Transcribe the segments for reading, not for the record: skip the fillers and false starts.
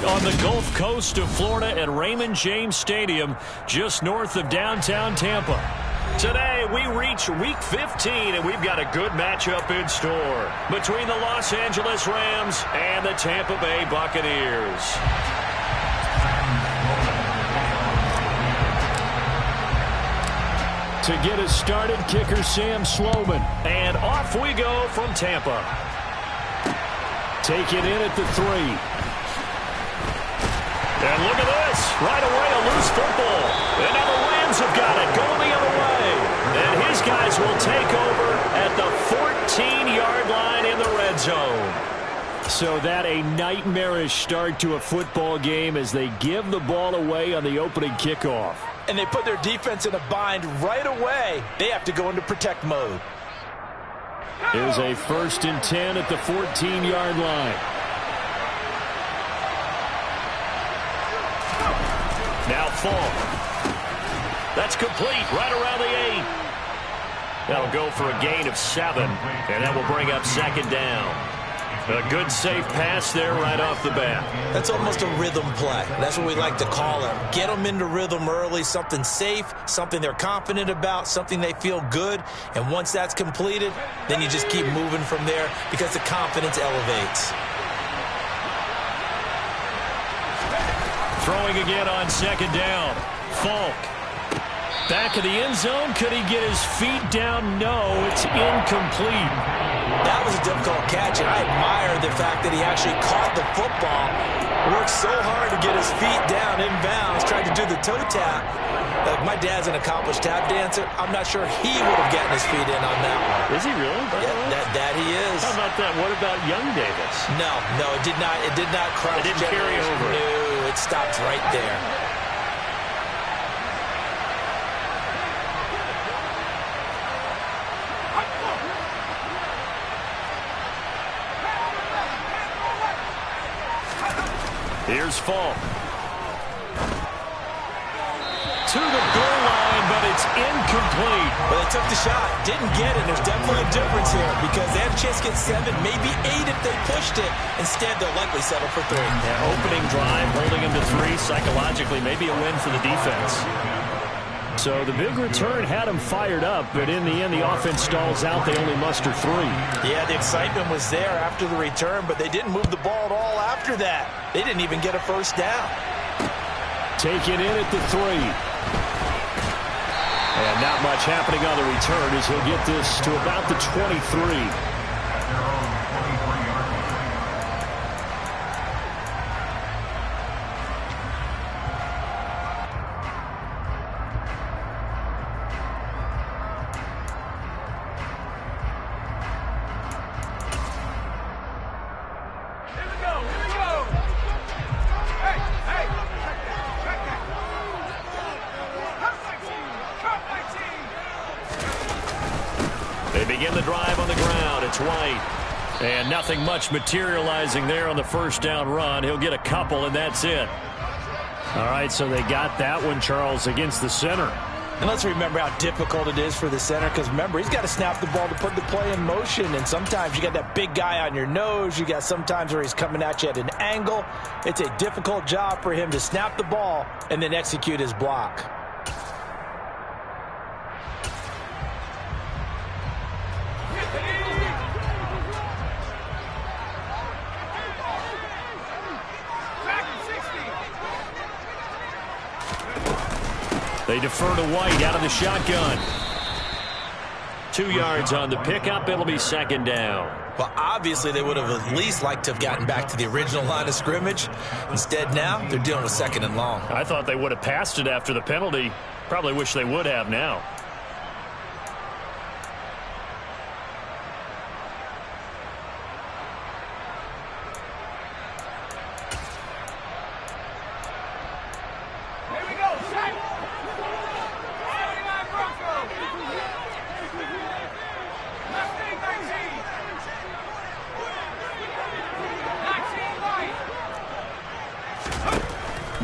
On the Gulf Coast of Florida at Raymond James Stadium, just north of downtown Tampa. Today, we reach Week 15, and we've got a good matchup in store between the Los Angeles Rams and the Tampa Bay Buccaneers. To get us started, kicker Sam Sloman. And off we go from Tampa. Take it in at the 3. And look at this. Right away, a loose football. And now the Rams have got it going the other way. And his guys will take over at the 14-yard line in the red zone. So that a nightmarish start to a football game as they give the ball away on the opening kickoff. And they put their defense in a bind right away. They have to go into protect mode. Here's a 1st and 10 at the 14-yard line. Now Falk. That's complete right around the 8. That'll go for a gain of 7, and that will bring up 2nd down. A good safe pass there right off the bat. That's almost a rhythm play. That's what we like to call it. Get them into rhythm early, something safe, something they're confident about, something they feel good. And once that's completed, then you just keep moving from there because the confidence elevates. Throwing again on 2nd down. Falk. Back of the end zone. Could he get his feet down? No, it's incomplete. That was a difficult catch, and I admire the fact that he actually caught the football. Worked so hard to get his feet down inbounds, tried to do the toe tap. My dad's an accomplished tap dancer. I'm not sure he would have gotten his feet in on that one. Is he really? Yeah, that he is. How about that? What about young Davis? No, it did not. It did not cross. It didn't carry over. No, it stopped right there. Here's Falk. To the goal line, but it's incomplete. Well, they took the shot, didn't get it. There's definitely a difference here because they had a chance to get 7, maybe 8 if they pushed it. Instead, they'll likely settle for 3. Yeah, opening drive, holding them to 3 psychologically, maybe a win for the defense. So the big return had them fired up, but in the end, the offense stalls out. They only muster 3. Yeah, the excitement was there after the return, but they didn't move the ball at all after that. They didn't even get a 1st down. Take it in at the 3. And not much happening on the return as he'll get this to about the 23. They begin the drive on the ground. It's White. And nothing much materializing there on the 1st down run. He'll get a couple, and that's it. All right, so they got that one, Charles, against the center. And let's remember how difficult it is for the center because, remember, he's got to snap the ball to put the play in motion. And sometimes you got that big guy on your nose. You got sometimes where he's coming at you at an angle. It's a difficult job for him to snap the ball and then execute his block. They defer to White out of the shotgun. 2 yards on the pickup. It'll be 2nd down. Well, obviously they would have at least liked to have gotten back to the original line of scrimmage. Instead now, they're dealing with 2nd and long. I thought they would have passed it after the penalty. Probably wish they would have now.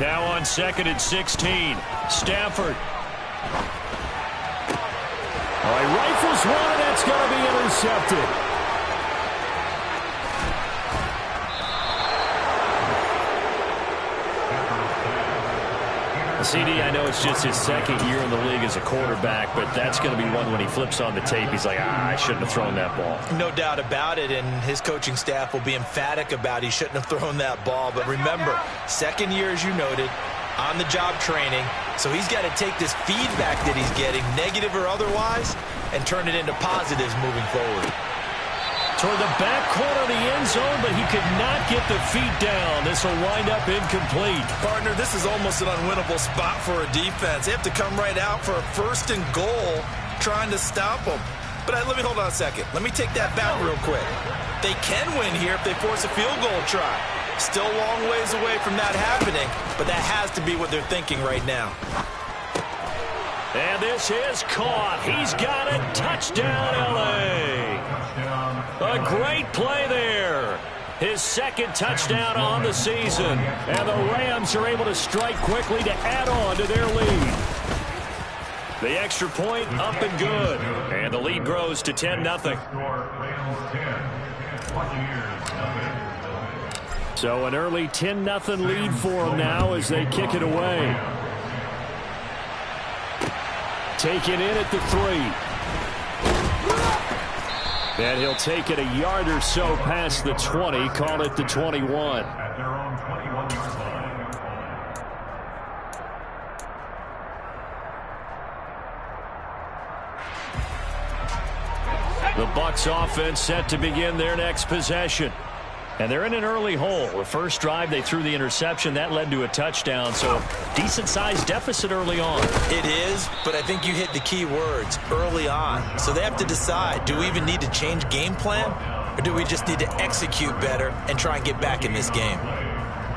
Now on 2nd and 16. Stafford. All right, rifles one, and that's going to be intercepted. CD, I know it's just his 2nd year in the league as a quarterback, but that's going to be one when he flips on the tape. He's like, I shouldn't have thrown that ball. No doubt about it, and his coaching staff will be emphatic about he shouldn't have thrown that ball. But remember, 2nd year, as you noted, on-the-job training, so he's got to take this feedback that he's getting, negative or otherwise, and turn it into positives moving forward. Toward the back corner of the end zone, but he could not get the feet down. This will wind up incomplete. Partner, this is almost an unwinnable spot for a defense. They have to come right out for a 1st and goal trying to stop them. But let me hold on a second. Let me take that back real quick. They can win here if they force a field goal try. Still a long ways away from that happening, but that has to be what they're thinking right now. And this is caught. He's got it. Touchdown, L.A. A great play there. His 2nd touchdown on the season. And the Rams are able to strike quickly to add on to their lead. The extra point up and good. And the lead grows to 10-0. So an early 10-0 lead for them now as they kick it away. Taken in at the 3. And he'll take it a yard or so past the 20, call it the 21. The Bucs offense set to begin their next possession. And they're in an early hole. The first drive, they threw the interception. That led to a touchdown, so decent-sized deficit early on. It is, but I think you hit the key words, early on. So they have to decide, do we even need to change game plan, or do we just need to execute better and try and get back in this game?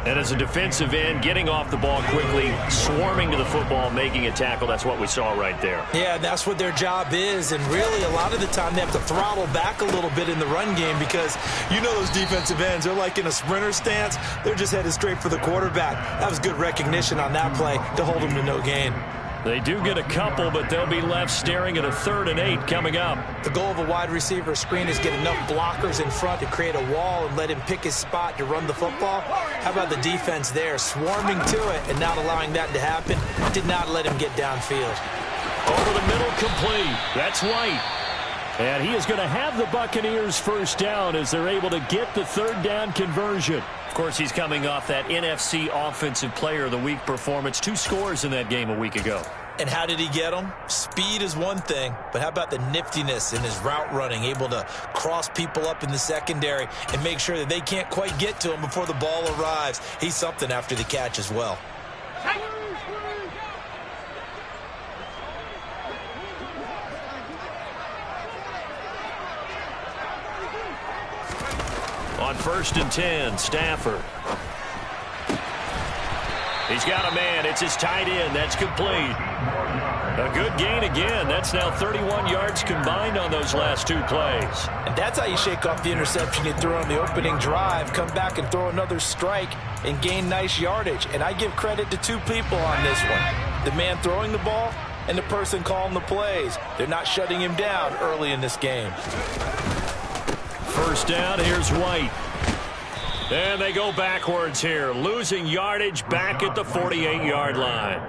And as a defensive end, getting off the ball quickly, swarming to the football, making a tackle, that's what we saw right there. Yeah, that's what their job is, and really a lot of the time they have to throttle back a little bit in the run game because you know those defensive ends, they're like in a sprinter stance. They're just headed straight for the quarterback. That was good recognition on that play to hold them to no gain. They do get a couple, but they'll be left staring at a 3rd and 8 coming up. The goal of a wide receiver screen is get enough blockers in front to create a wall and let him pick his spot to run the football. How about the defense there, swarming to it and not allowing that to happen? Did not let him get downfield. Over the middle, complete. That's White. And he is going to have the Buccaneers first down as they're able to get the 3rd down conversion. Of course, he's coming off that NFC Offensive Player of the Week performance. 2 scores in that game a week ago. And how did he get them? Speed is one thing, but how about the niftiness in his route running, able to cross people up in the secondary and make sure that they can't quite get to him before the ball arrives. He's something after the catch as well. On 1st and 10, Stafford. He's got a man. It's his tight end. That's complete. A good gain again. That's now 31 yards combined on those last 2 plays. And that's how you shake off the interception you threw on the opening drive. Come back and throw another strike and gain nice yardage. And I give credit to 2 people on this one. The man throwing the ball and the person calling the plays. They're not shutting him down early in this game. First down, here's White. And they go backwards here, losing yardage back at the 48-yard line.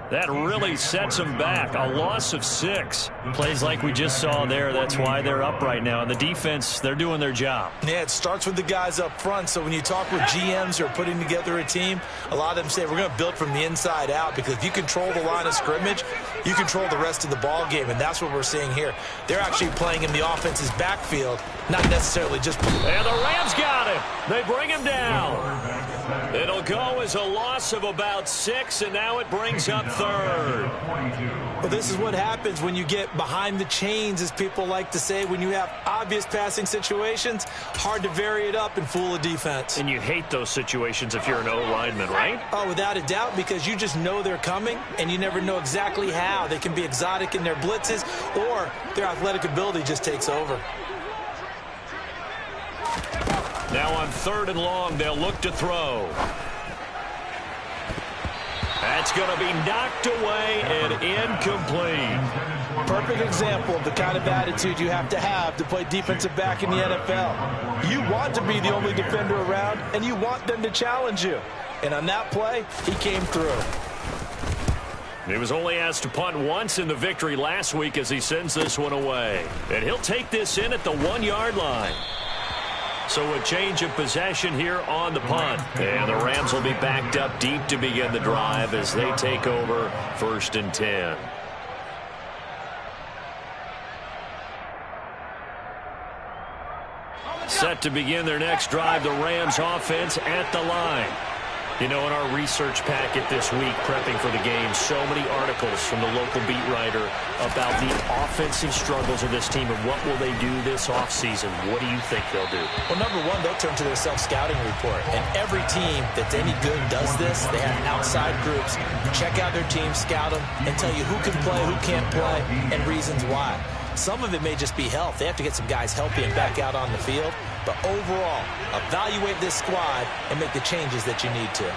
That really sets them back. A loss of 6. Plays like we just saw there. That's why they're up right now. And the defense, they're doing their job. Yeah, it starts with the guys up front. So when you talk with GMs who are putting together a team, a lot of them say we're going to build from the inside out because if you control the line of scrimmage, you control the rest of the ball game. And that's what we're seeing here. They're actually playing in the offense's backfield, not necessarily just. And the Rams got him. They bring him down. It'll go as a loss of about 6, and now it brings up 3rd. Well, this is what happens when you get behind the chains, as people like to say. When you have obvious passing situations, hard to vary it up and fool a defense. And you hate those situations if you're an O-lineman, right? Oh, without a doubt, because you just know they're coming, and you never know exactly how. They can be exotic in their blitzes, or their athletic ability just takes over. Now on 3rd and long, they'll look to throw. That's going to be knocked away and incomplete. Perfect example of the kind of attitude you have to play defensive back in the NFL. You want to be the only defender around, and you want them to challenge you. And on that play, he came through. He was only asked to punt once in the victory last week as he sends this one away. And he'll take this in at the 1-yard line. So a change of possession here on the punt. And the Rams will be backed up deep to begin the drive as they take over 1st and 10. Set to begin their next drive, the Rams offense at the line. You know, in our research packet this week, prepping for the game, so many articles from the local beat writer about the offensive struggles of this team and what will they do this offseason. What do you think they'll do? Well, number one, they'll turn to their self-scouting report. And every team that's any good does this. They have outside groups. Check out their team, scout them, and tell you who can play, who can't play, and reasons why. Some of it may just be health. They have to get some guys healthy and back out on the field. But overall, evaluate this squad and make the changes that you need to.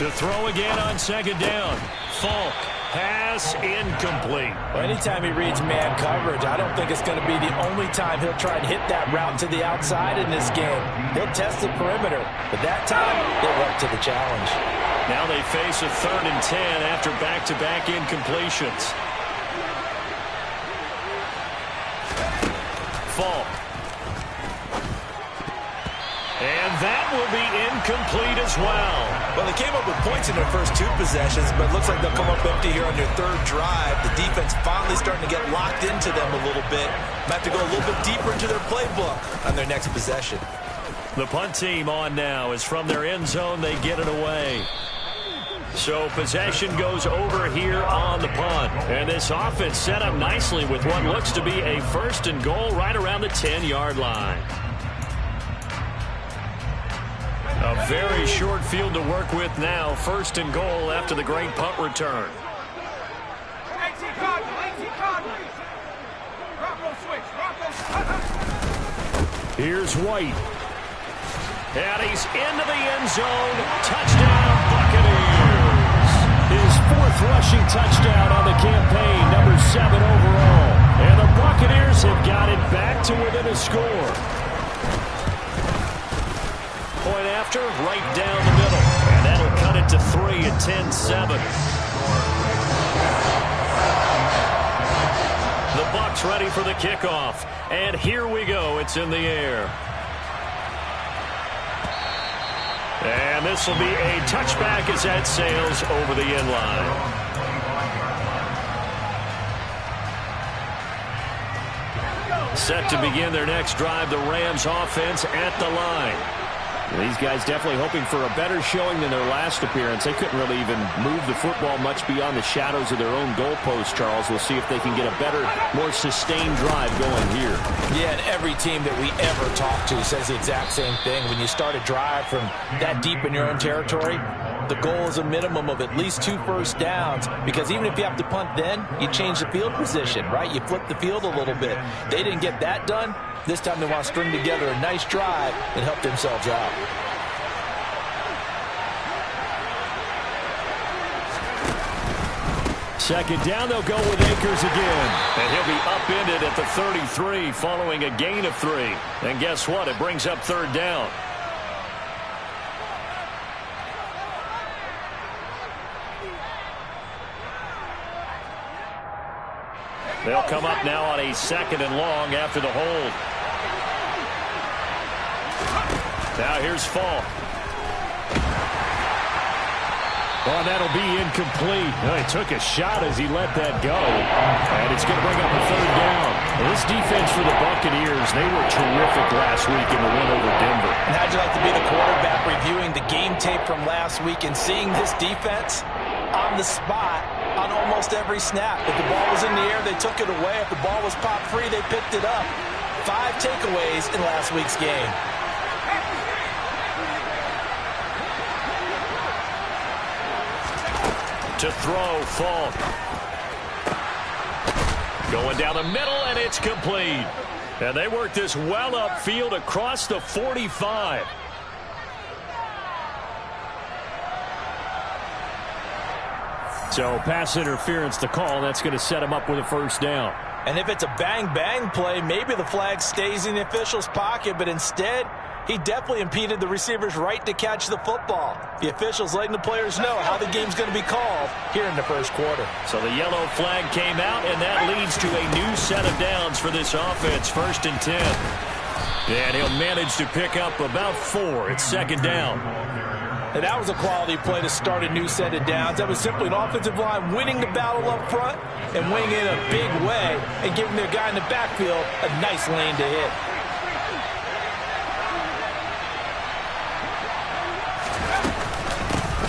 To throw again on 2nd down. Falk. Pass incomplete. Well, anytime he reads man coverage, I don't think it's going to be the only time he'll try and hit that route to the outside in this game. He'll test the perimeter, but that time, he'll run to the challenge. Now they face a 3rd and 10 after back-to-back incompletions. Falk. And that will be incomplete as well. Well, they came up with points in their first 2 possessions, but it looks like they'll come up empty here on their 3rd drive. The defense finally starting to get locked into them a little bit. Might have to go a little bit deeper into their playbook on their next possession. The punt team on now is from their end zone. They get it away. So possession goes over here on the punt. And this offense set up nicely with what looks to be a 1st and goal right around the 10-yard line. A very short field to work with now. 1st and goal after the great punt return. Here's White. And he's into the end zone. Touchdown, Buccaneers. His 4th rushing touchdown on the campaign, number 7 overall. And the Buccaneers have got it back to within a score. Point after, right down the middle. And that'll cut it to 3 at 10-7. The Bucs ready for the kickoff. And here we go. It's in the air. And this will be a touchback as that sails over the end line. Set to begin their next drive, the Rams offense at the line. These guys definitely hoping for a better showing than their last appearance. They couldn't really even move the football much beyond the shadows of their own goalpost, Charles. We'll see if they can get a better, more sustained drive going here. Yeah, and every team that we ever talk to says the exact same thing. When you start a drive from that deep in your own territory, the goal is a minimum of at least 2 first downs, because even if you have to punt then, you change the field position, right? You flip the field a little bit. They didn't get that done. This time they want to string together a nice drive and help themselves out. Second down, they'll go with Akers again. And he'll be upended at the 33 following a gain of 3. And guess what? It brings up 3rd down. They'll come up now on a 2nd and long after the hold. Now here's Falk. Oh, that'll be incomplete. Oh, he took a shot as he let that go. And it's going to bring up a 3rd down. Well, this defense for the Buccaneers, they were terrific last week in the win over Denver. And how'd you like to be the quarterback reviewing the game tape from last week and seeing this defense on the spot on almost every snap? If the ball was in the air, they took it away. If the ball was popped free, they picked it up. 5 takeaways in last week's game. To throw, Falk. Going down the middle, and it's complete. And they work this well upfield across the 45. So pass interference to call. That's going to set him up with a first down. And if it's a bang-bang play, maybe the flag stays in the official's pocket, but instead, he definitely impeded the receiver's right to catch the football. The official's letting the players know how the game's going to be called here in the first quarter. So the yellow flag came out, and that leads to a new set of downs for this offense, 1st and 10. And he'll manage to pick up about 4. It's 2nd down. And that was a quality play to start a new set of downs. That was simply an offensive line winning the battle up front and winning in a big way and giving their guy in the backfield a nice lane to hit.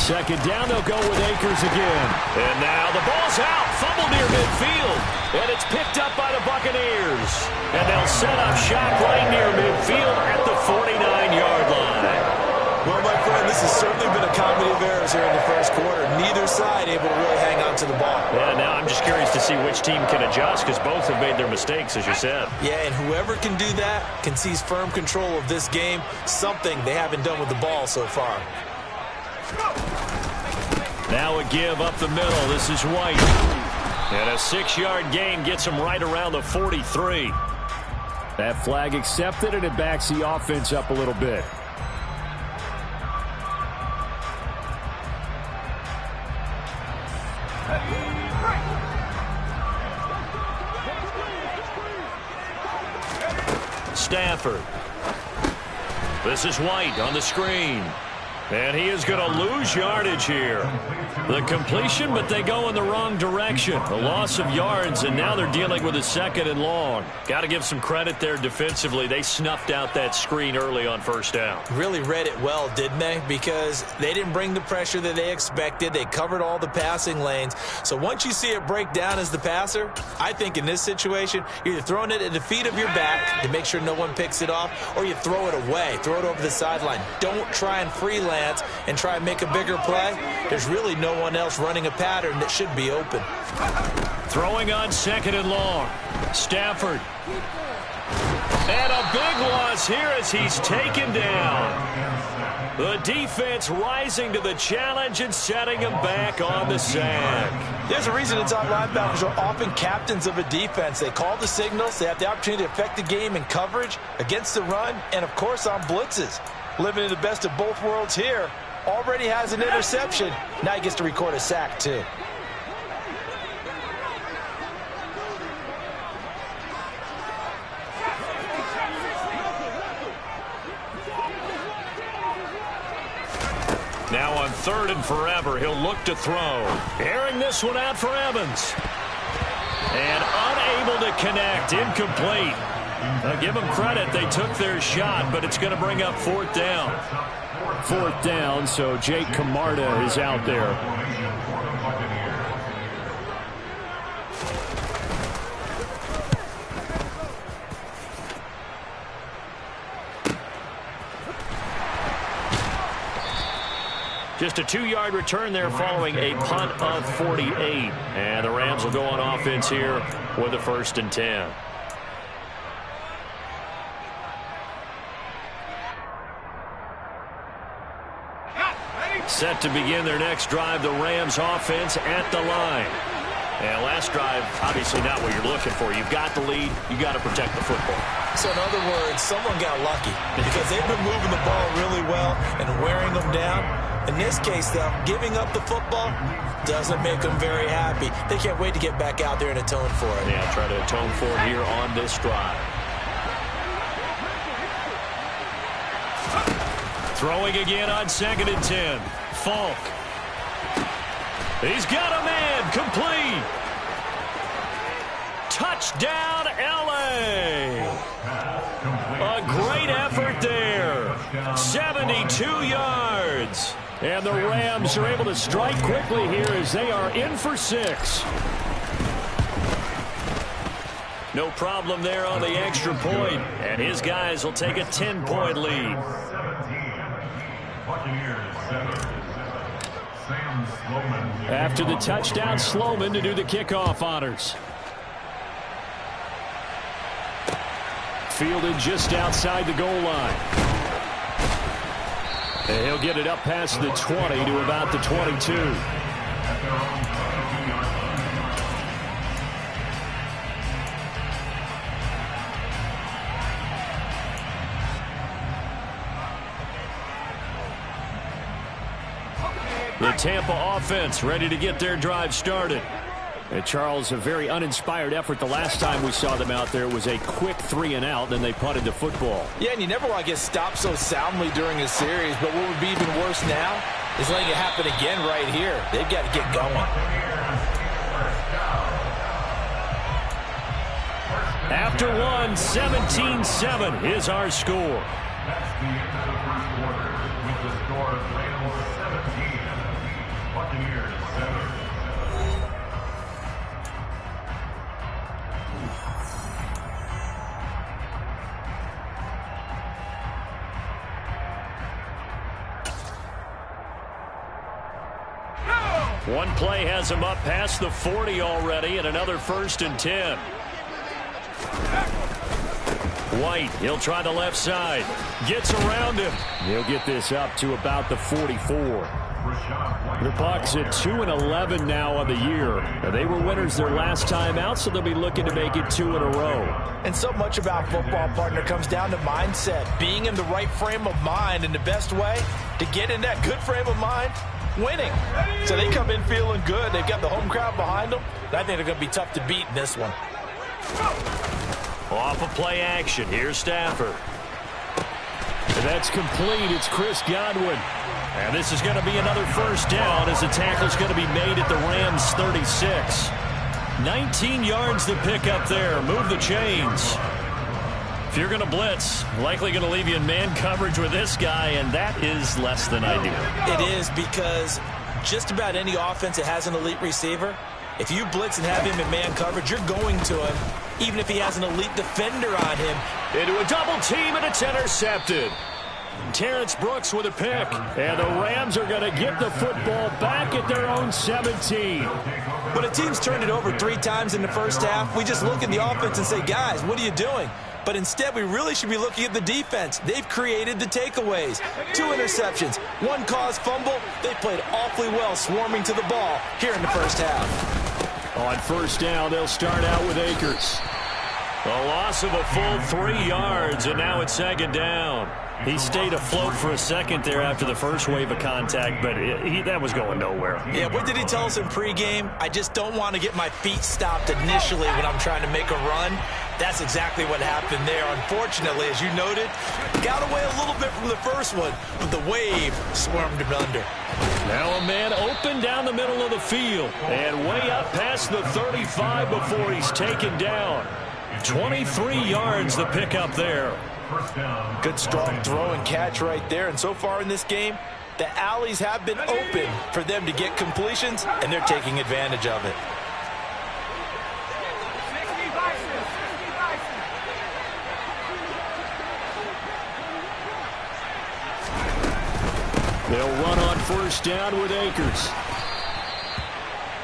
Second down, they'll go with Akers again. And now the ball's out, fumble near midfield. And it's picked up by the Buccaneers. And they'll set up shop right near midfield at the 49-yard line. Well, my friend, this has certainly been a comedy of errors here in the first quarter. Neither side able to really hang on to the ball. Yeah, now I'm just curious to see which team can adjust because both have made their mistakes, as you said. Yeah, and whoever can do that can seize firm control of this game, something they haven't done with the ball so far. Now a give up the middle. This is White. And a 6-yard gain gets him right around the 43. That flag accepted, and it backs the offense up a little bit. Stafford. This is White on the screen. And he is going to lose yardage here. The completion, but they go in the wrong direction. The loss of yards, and now they're dealing with a 2nd and long. Got to give some credit there defensively. They snuffed out that screen early on 1st down. Really read it well, didn't they? Because they didn't bring the pressure that they expected. They covered all the passing lanes. So once you see it break down as the passer, I think in this situation, you're either throwing it at the feet of your back to make sure no one picks it off, or you throw it away. Throw it over the sideline. Don't try and freelance and try and make a bigger play. There's really no one else running a pattern that should be open. Throwing on 2nd and long. Stafford. And a big loss here as he's taken down. The defense rising to the challenge and setting him back on the sack. There's a reason inside linebackers are often captains of a defense. They call the signals. They have the opportunity to affect the game in coverage, against the run, and, of course, on blitzes. Living in the best of both worlds here. Already has an interception. Now he gets to record a sack, too. Now on 3rd and forever, he'll look to throw. Airing this one out for Evans. And unable to connect. Incomplete. Give them credit. They took their shot, but it's going to bring up 4th down. 4th down, so Jake Camarda is out there. Just a 2-yard return there following a punt of 48. And the Rams will go on offense here with a 1st and 10. Set to begin their next drive, the Rams offense at the line. And last drive, obviously not what you're looking for. You've got the lead. You've got to protect the football. So in other words, someone got lucky because they've been moving the ball really well and wearing them down. In this case, though, giving up the football doesn't make them very happy. They can't wait to get back out there and atone for it. Yeah, try to atone for it here on this drive. Throwing again on 2nd and 10. Falk. He's got a man. Complete. Touchdown, L.A. A great effort there. 72 yards. And the Rams are able to strike quickly here as they are in for 6. No problem there on the extra point. And his guys will take a 10-point lead. After the touchdown, Sloman to do the kickoff honors. fielded just outside the goal line. And he'll get it up past the 20 to about the 22. The Tampa offense ready to get their drive started. And Charles, a very uninspired effort the last time we saw them out there. It was a quick 3-and-out, then they punted the football. Yeah, and you never want to get stopped so soundly during a series, but what would be even worse now is letting it happen again right here. They've got to get going. After one, 17-7 is our score. That's the end of the first quarter with the score of Rams 17, Buccaneers 7. One play has him up past the 40 already, and another 1st and 10. White, he'll try the left side. Gets around him. He'll get this up to about the 44. The Bucs at 2-11 now on the year. They were winners their last time out, so they'll be looking to make it 2 in a row. And so much about football, partner, comes down to mindset. Being in the right frame of mind, and the best way to get in that good frame of mind, winning. So they come in feeling good. They've got the home crowd behind them. I think they're going to be tough to beat in this one. Off of play action. Here's Stafford. And that's complete. It's Chris Godwin. And this is going to be another 1st down as the tackle's going to be made at the Rams 36. 19 yards to pick up there. Move the chains. If you're going to blitz, likely going to leave you in man coverage with this guy, and that is less than ideal. It is, because just about any offense that has an elite receiver, if you blitz and have him in man coverage, you're going to him, even if he has an elite defender on him. Into a double team, and it's intercepted. Terrence Brooks with a pick, and the Rams are going to get the football back at their own 17. When a team's turned it over 3 times in the first half, we just look at the offense and say, guys, what are you doing? But instead, we really should be looking at the defense. They've created the takeaways. 2 interceptions, 1 caused fumble. They played awfully well swarming to the ball here in the first half. On 1st down, they'll start out with Akers. A loss of a full 3 yards, and now it's 2nd down. He stayed afloat for a second there after the first wave of contact, but that was going nowhere. Yeah, what did he tell us in pregame? I just don't want to get my feet stopped initially when I'm trying to make a run. That's exactly what happened there. Unfortunately, as you noted, got away a little bit from the first one, but the wave swarmed him under. Now a man open down the middle of the field and way up past the 35 before he's taken down. 23 yards to pick up there. Good strong throw and catch right there. And so far in this game, the alleys have been open for them to get completions, and they're taking advantage of it. They'll run on 1st down with Akers.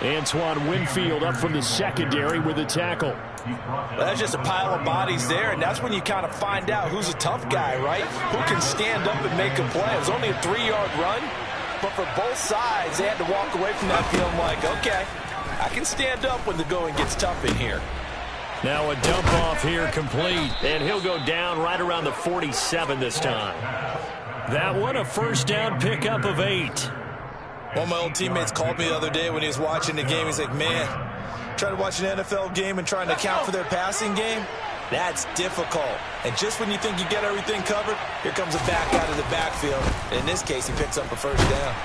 Antoine Winfield up from the secondary with a tackle. Well, that's just a pile of bodies there, and that's when you kind of find out who's a tough guy, right? Who can stand up and make a play. It was only a 3-yard run, but for both sides, they had to walk away from that feeling like, okay, I can stand up when the going gets tough in here. Now a dump off here complete, and he'll go down right around the 47 this time. That one a 1st down pickup of 8. One of my old teammates called me the other day when he was watching the game. He's like, man, trying to watch an NFL game and trying to account for their passing game, that's difficult. And just when you think you get everything covered, here comes a back out of the backfield. In this case, he picks up a 1st down.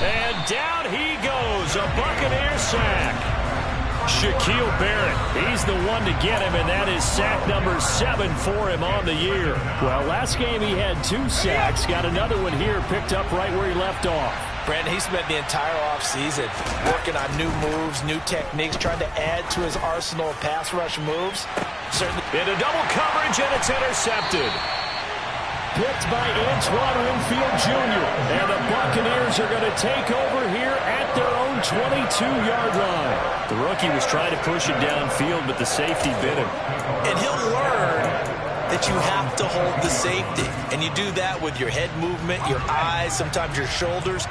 And down he goes, a Buccaneer sack. Shaquille Barrett, he's the one to get him, and that is sack number 7 for him on the year. Well, last game he had 2 sacks, got another one here picked up right where he left off. Brandon, he spent the entire offseason working on new moves, new techniques, trying to add to his arsenal of pass rush moves. Certainly. Into double coverage, and it's intercepted. Picked by Antoine Winfield Jr. And the Buccaneers are going to take over here at their own 22-yard line. The rookie was trying to push it downfield, but the safety bit him. And he'll learn that you have to hold the safety. And you do that with your head movement, your eyes, sometimes your shoulders.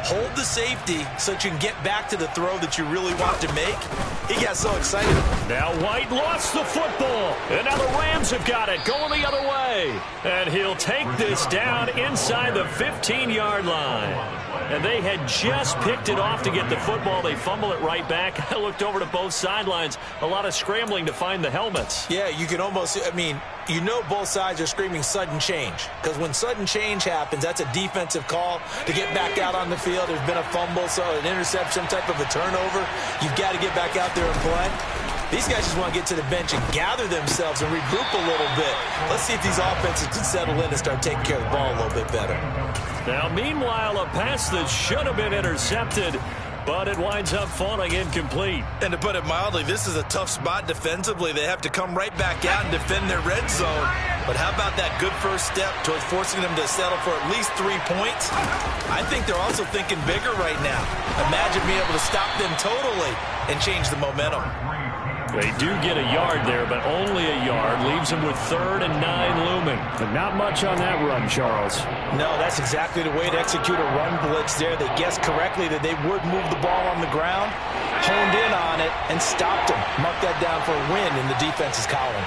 Hold the safety so that you can get back to the throw that you really want to make. He got so excited. Now White lost the football. And now the Rams have got it going the other way. And he'll take this down inside the 15-yard line. And they had just picked it off to get the football. They fumble it right back. I looked over to both sidelines. A lot of scrambling to find the helmets. Yeah, you can almost, you know both sides are screaming sudden change. Because when sudden change happens, that's a defensive call to get back out on the field. There's been a fumble, so an interception, some type of a turnover. You've got to get back out there and play. These guys just want to get to the bench and gather themselves and regroup a little bit. Let's see if these offenses can settle in and start taking care of the ball a little bit better. Now, meanwhile, a pass that should have been intercepted, but it winds up falling incomplete. And to put it mildly, this is a tough spot defensively. They have to come right back out and defend their red zone. But how about that good first step towards forcing them to settle for at least 3 points? I think they're also thinking bigger right now. Imagine being able to stop them totally and change the momentum. They do get a yard there, but only a yard. Leaves them with 3rd and 9 looming. But not much on that run, Charles. No, that's exactly the way to execute a run blitz there. They guessed correctly that they would move the ball on the ground, honed in on it, and stopped them. Mark that down for a win in the defense's column.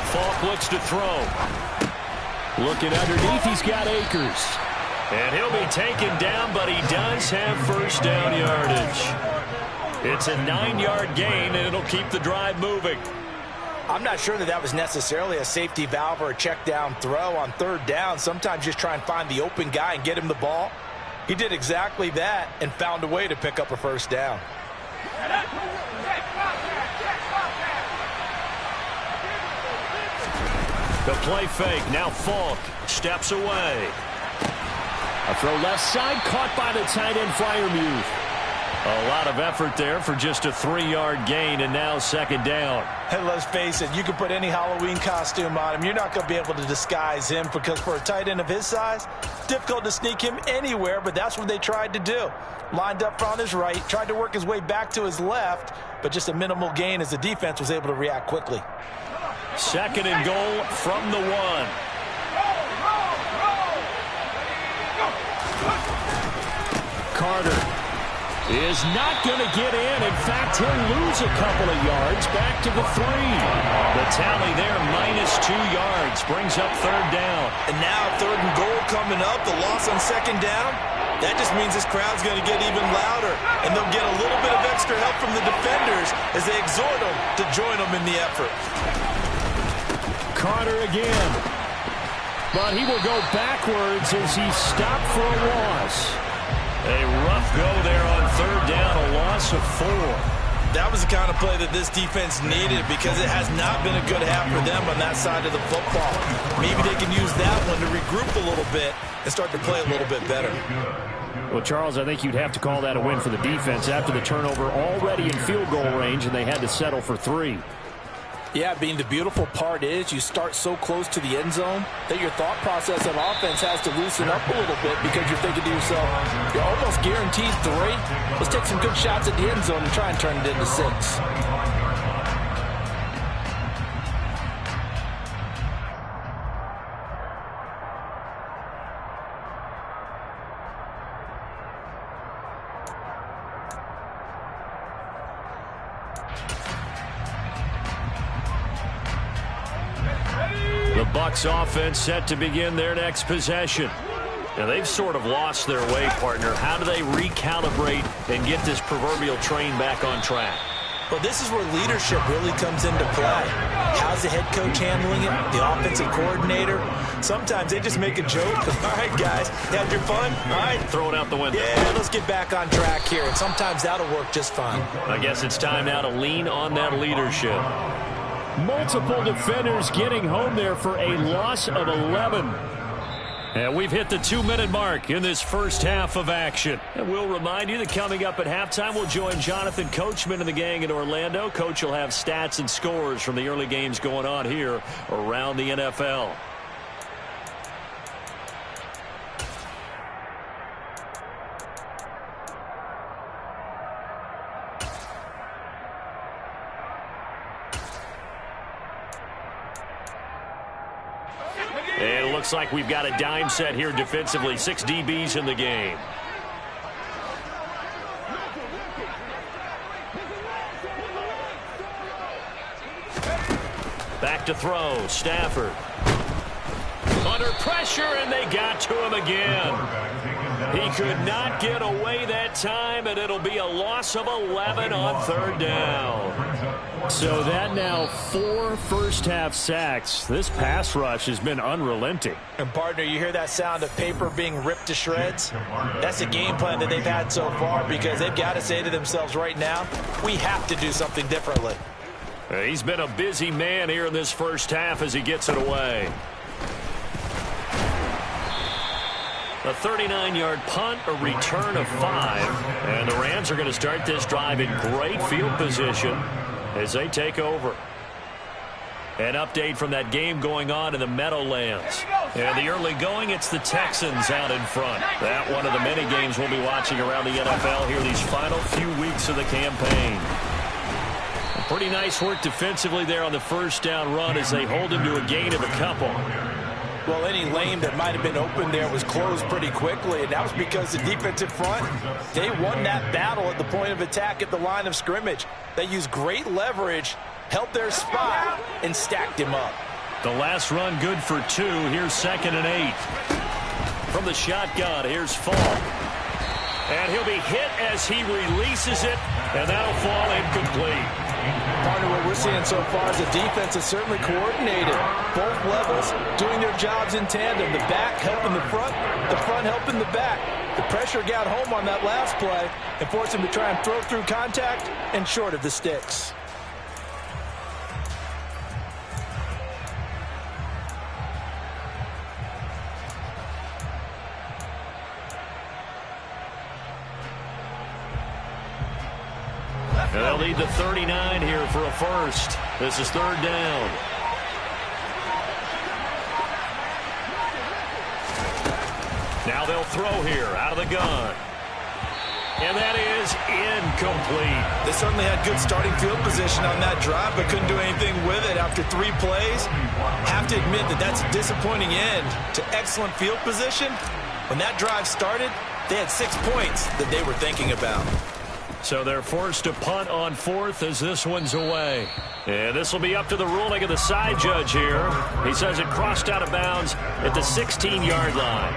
Falk looks to throw. Looking underneath, he's got Akers. And he'll be taken down, but he does have first down yardage. It's a 9-yard gain, and it'll keep the drive moving. I'm not sure that was necessarily a safety valve or a check down throw on 3rd down. Sometimes just try and find the open guy and get him the ball. He did exactly that and found a way to pick up a first down. The play fake. Now Falk steps away. A throw left side, caught by the tight end Freiermuth. A lot of effort there for just a 3-yard gain, and now 2nd down. And let's face it, you can put any Halloween costume on him. You're not going to be able to disguise him because for a tight end of his size, difficult to sneak him anywhere, but that's what they tried to do. Lined up on his right, tried to work his way back to his left, but just a minimal gain as the defense was able to react quickly. 2nd and goal from the 1. Carter is not going to get in. In fact, he'll lose a couple of yards back to the 3. The tally there, -2 yards, brings up 3rd down. And now 3rd and goal coming up, the loss on 2nd down. That just means this crowd's going to get even louder, and they'll get a little bit of extra help from the defenders as they exhort them to join them in the effort. Carter again. But he will go backwards as he's stopped for a loss. A rough go there on 3rd down, a loss of 4. That was the kind of play that this defense needed because it has not been a good half for them on that side of the football. Maybe they can use that one to regroup a little bit and start to play a little bit better. Well, Charles, I think you'd have to call that a win for the defense after the turnover already in field goal range, and they had to settle for 3. Yeah, Bean, the beautiful part is you start so close to the end zone that your thought process on offense has to loosen up a little bit because you're thinking to yourself, you're almost guaranteed 3. Let's take some good shots at the end zone and try and turn it into 6. The Bucs offense set to begin their next possession. Now, they've sort of lost their way, partner. How do they recalibrate and get this proverbial train back on track? Well, this is where leadership really comes into play. How's the head coach handling it? The offensive coordinator? Sometimes they just make a joke. All right, guys, you had your fun? All right. Throw it out the window. Yeah, let's get back on track here. And sometimes that'll work just fine. I guess it's time now to lean on that leadership. Multiple defenders getting home there for a loss of 11. And we've hit the 2-minute mark in this first half of action. And we'll remind you that coming up at halftime, we'll join Jonathan Coachman and the gang in Orlando. Coach will have stats and scores from the early games going on here around the NFL. looks like we've got a dime set here defensively. 6 DBs in the game. Back to throw. Stafford. Under pressure, and they got to him again. He could not get away that time, and it'll be a loss of 11 on third down. So that now 4 first-half sacks. This pass rush has been unrelenting. And, partner, you hear that sound of paper being ripped to shreds? That's the game plan that they've had so far, because they've got to say to themselves right now, we have to do something differently. He's been a busy man here in this first half as he gets it away. A 39-yard punt, a return of 5. And the Rams are going to start this drive in great field position as they take over. An update from that game going on in the Meadowlands. And the early going, it's the Texans out in front. That one of the many games we'll be watching around the NFL here these final few weeks of the campaign. Pretty nice work defensively there on the first down run as they hold him to a gain of a couple. Well, any lane that might have been open there was closed pretty quickly, and that was because the defensive front, they won that battle at the point of attack at the line of scrimmage. They used great leverage, held their spot, and stacked him up. The last run good for 2. Here's 2nd and 8. From the shotgun, here's Fall. And he'll be hit as he releases it, and that'll fall incomplete. Partner, what we're seeing so far is the defense is certainly coordinated. Both levels doing their jobs in tandem. The back helping the front helping the back. The pressure got home on that last play and forced him to try and throw through contact and short of the sticks. And they'll lead the 39 here for a first. This is 3rd down. Now they'll throw here out of the gun. And that is incomplete. They certainly had good starting field position on that drive, but couldn't do anything with it after 3 plays. Have to admit that that's a disappointing end to excellent field position. When that drive started, they had 6 points that they were thinking about. So they're forced to punt on 4th as this one's away. And this will be up to the ruling of the side judge here. He says it crossed out of bounds at the 16-yard line.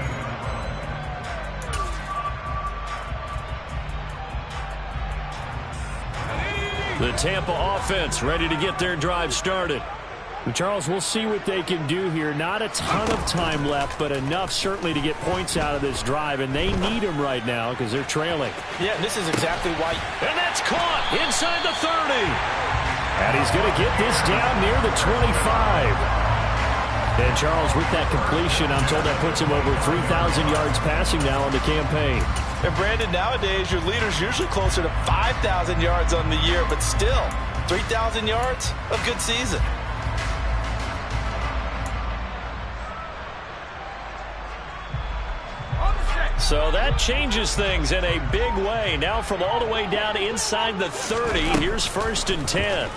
The Tampa offense ready to get their drive started. Charles, we'll see what they can do here. Not a ton of time left, but enough certainly to get points out of this drive, and they need them right now because they're trailing. Yeah, this is exactly why. And that's caught inside the 30. And he's going to get this down near the 25. And Charles, with that completion, I'm told that puts him over 3,000 yards passing now on the campaign. And Brandon, nowadays your leader's usually closer to 5,000 yards on the year, but still, 3,000 yards, a good season. So that changes things in a big way. Now from all the way down inside the 30, here's 1st and 10.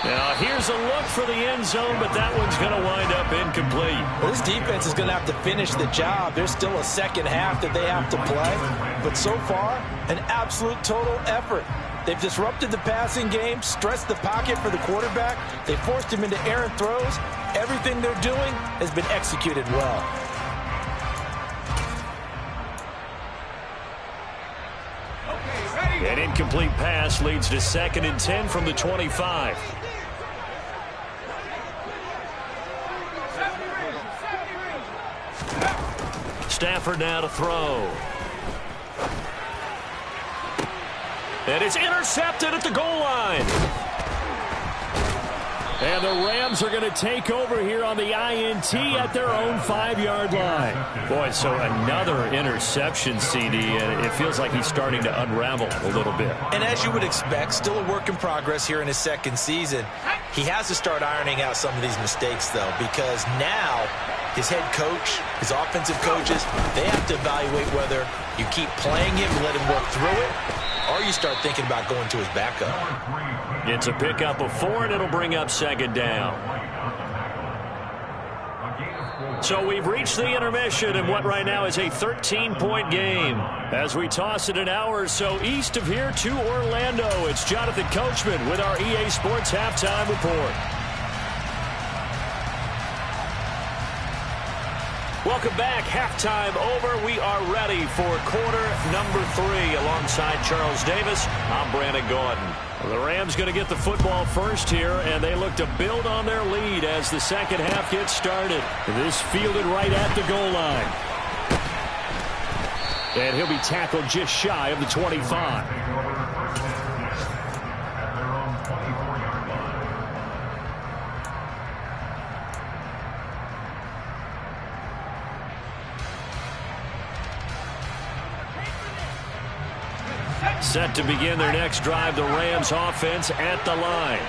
Now here's a look for the end zone, but that one's going to wind up incomplete. Well, this defense is going to have to finish the job. There's still a second half that they have to play. But so far, an absolute total effort. They've disrupted the passing game, stressed the pocket for the quarterback. They forced him into errant throws. Everything they're doing has been executed well. An incomplete pass leads to 2nd and 10 from the 25. Stafford now to throw. And it's intercepted at the goal line. And the Rams are going to take over here on the INT at their own 5-yard line. Boy, so another interception, CD, and it feels like he's starting to unravel a little bit. And as you would expect, still a work in progress here in his 2nd season. He has to start ironing out some of these mistakes, though, because now his head coach, his offensive coaches, they have to evaluate whether you keep playing him and let him work through it, or you start thinking about going to his backup. It's a pickup of 4, and it'll bring up 2nd down. So we've reached the intermission in what right now is a 13-point game. As we toss it an hour or so east of here to Orlando, it's Jonathan Coachman with our EA Sports Halftime Report. Welcome back. Halftime over. We are ready for quarter number 3 alongside Charles Davis. I'm Brandon Gordon. The Rams going to get the football first here, and they look to build on their lead as the second half gets started. This fielded right at the goal line. And he'll be tackled just shy of the 25. Set to begin their next drive, the Rams offense at the line.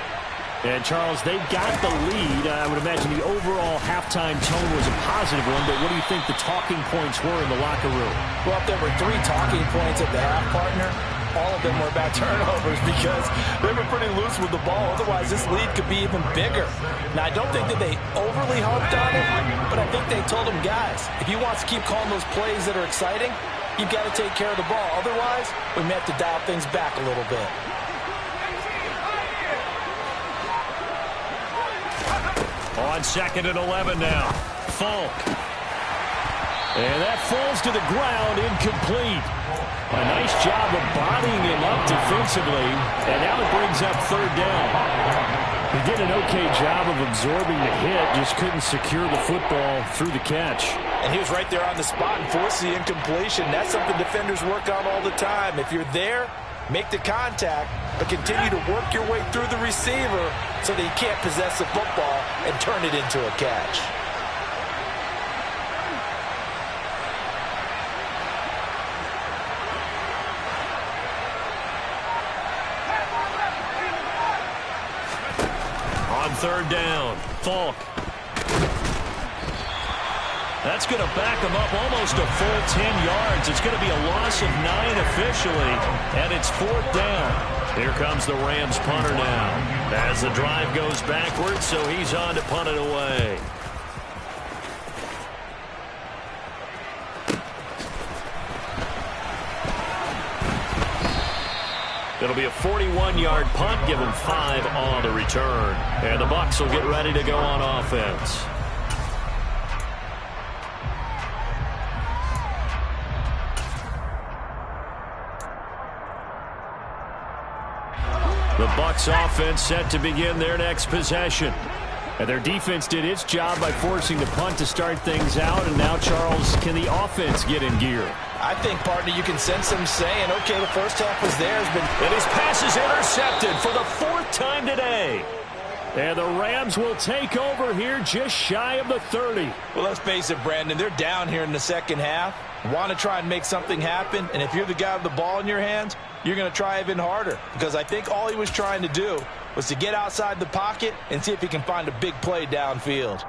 And, Charles, they've got the lead. I would imagine the overall halftime tone was a positive one, but what do you think the talking points were in the locker room? Well, if there were 3 talking points at the half, partner, all of them were about turnovers because they were pretty loose with the ball. Otherwise, this lead could be even bigger. Now, I don't think that they overly harped on it, but I think they told them, guys, if you want to keep calling those plays that are exciting, you've got to take care of the ball. Otherwise, we may have to dial things back a little bit. On 2nd and 11 now. Falk. And that falls to the ground, incomplete. A nice job of bodying him up defensively. And now it brings up 3rd down. He did an okay job of absorbing the hit, just couldn't secure the football through the catch. And he was right there on the spot and forced the incompletion. That's something defenders work on all the time. If you're there, make the contact, but continue to work your way through the receiver so that you can't possess the football and turn it into a catch. On 3rd down, Falk. That's going to back him up almost a full 10 yards. It's going to be a loss of 9 officially, and it's 4th down. Here comes the Rams punter now as the drive goes backwards, so he's on to punt it away. It'll be a 41-yard punt, give him 5 on the return. And the Bucs will get ready to go on offense. The Bucs offense set to begin their next possession. And their defense did its job by forcing the punt to start things out. And now, Charles, can the offense get in gear? I think, partner, you can sense them saying, okay, the first half was theirs, but... And his pass is intercepted for the 4th time today. And the Rams will take over here just shy of the 30. Well, let's face it, Brandon, they're down here in the second half. Want to try and make something happen, and if you're the guy with the ball in your hands, you're going to try even harder. Because I think all he was trying to do was to get outside the pocket and see if he can find a big play downfield.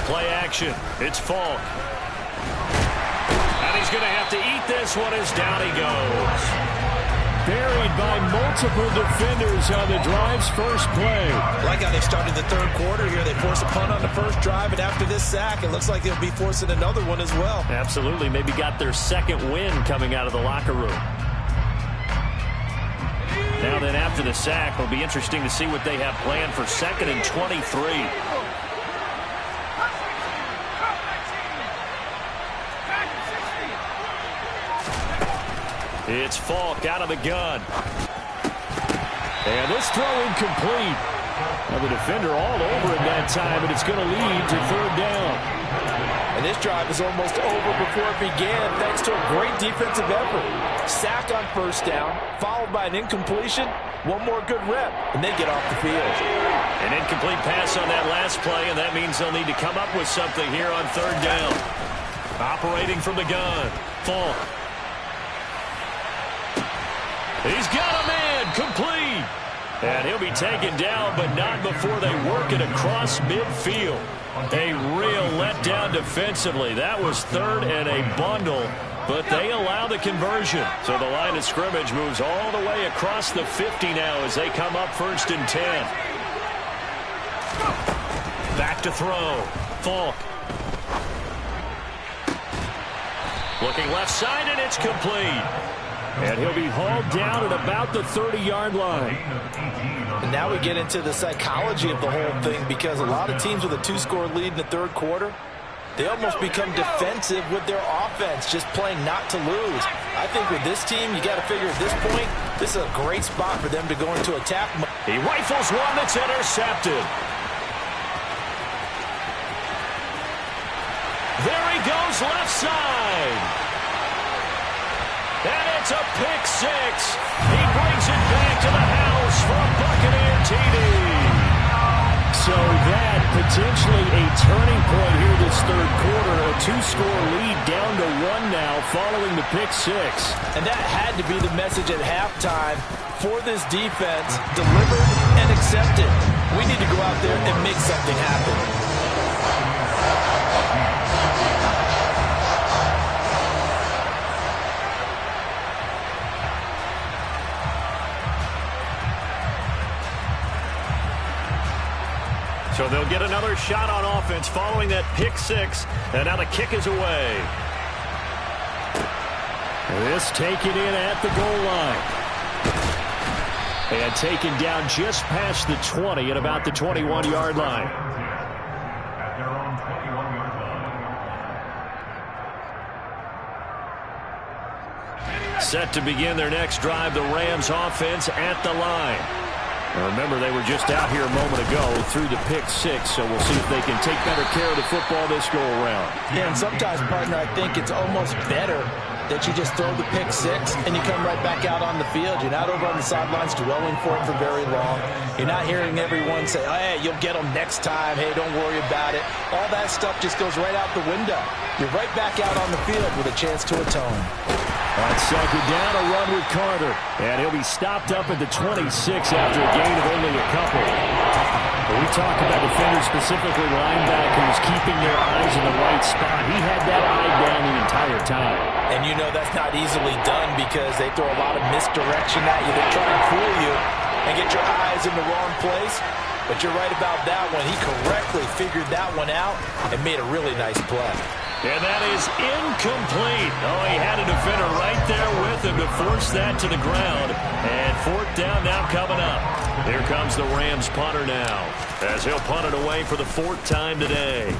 Play action. It's Falk. And he's going to have to eat this one as down he goes. Buried by multiple defenders on the drive's first play. Like how they started the 3rd quarter here. They forced a punt on the first drive, and after this sack, it looks like they'll be forcing another one as well. Absolutely. Maybe got their 2nd win coming out of the locker room. Now then, after the sack, it'll be interesting to see what they have planned for 2nd and 23. It's Falk out of the gun. And this throw incomplete. Now the defender all over it that time, and it's going to lead to 3rd down. And this drive is almost over before it began, thanks to a great defensive effort. Sack on 1st down, followed by an incompletion. One more good rep, and they get off the field. An incomplete pass on that last play, and that means they'll need to come up with something here on 3rd down. Operating from the gun, Falk. He's got a man, complete. And he'll be taken down, but not before they work it across midfield. A real letdown defensively. That was 3rd and a bundle. but they allow the conversion. So the line of scrimmage moves all the way across the 50 now as they come up 1st and 10. Back to throw. Falk. Looking left side, and it's complete. And he'll be hauled down at about the 30-yard line. And now we get into the psychology of the whole thing, because a lot of teams with a 2-score lead in the third quarter, they almost become defensive with their offense, just playing not to lose. I think with this team, you got to figure at this point, this is a great spot for them to go into attack. He rifles one that's intercepted. There he goes, left side. And it's a pick six. He brings it back to the house for a Buccaneer TD. So that potentially a turning point here this third quarter. A 2-score lead down to 1 now following the pick six. And that had to be the message at halftime for this defense. Delivered and accepted. We need to go out there and make something happen. So they'll get another shot on offense following that pick six. And now the kick is away. This taken in at the goal line. And taken down just past the 20 at about the 21-yard line. At their own 21-yard line. Set to begin their next drive, the Rams offense at the line. Now remember, they were just out here a moment ago through the pick six, so we'll see if they can take better care of the football this go-around. Yeah, and sometimes, partner, I think it's almost better that you just throw the pick six and you come right back out on the field. You're not over on the sidelines dwelling for it for very long. You're not hearing everyone say, oh, hey, you'll get them next time. Hey, don't worry about it. All that stuff just goes right out the window. You're right back out on the field with a chance to atone. On second down, a run with Carter. And he'll be stopped up at the 26 after a gain of only a couple. When we talk about defenders, specifically linebackers, keeping their eyes in the right spot, he had that eye down the entire time. And you know that's not easily done because they throw a lot of misdirection at you. They try and fool you and get your eyes in the wrong place. But you're right about that one. He correctly figured that one out and made a really nice play. And that is incomplete. Oh, he had a defender right there with him to force that to the ground. And 4th down now coming up. Here comes the Rams punter now, as he'll punt it away for the 4th time today.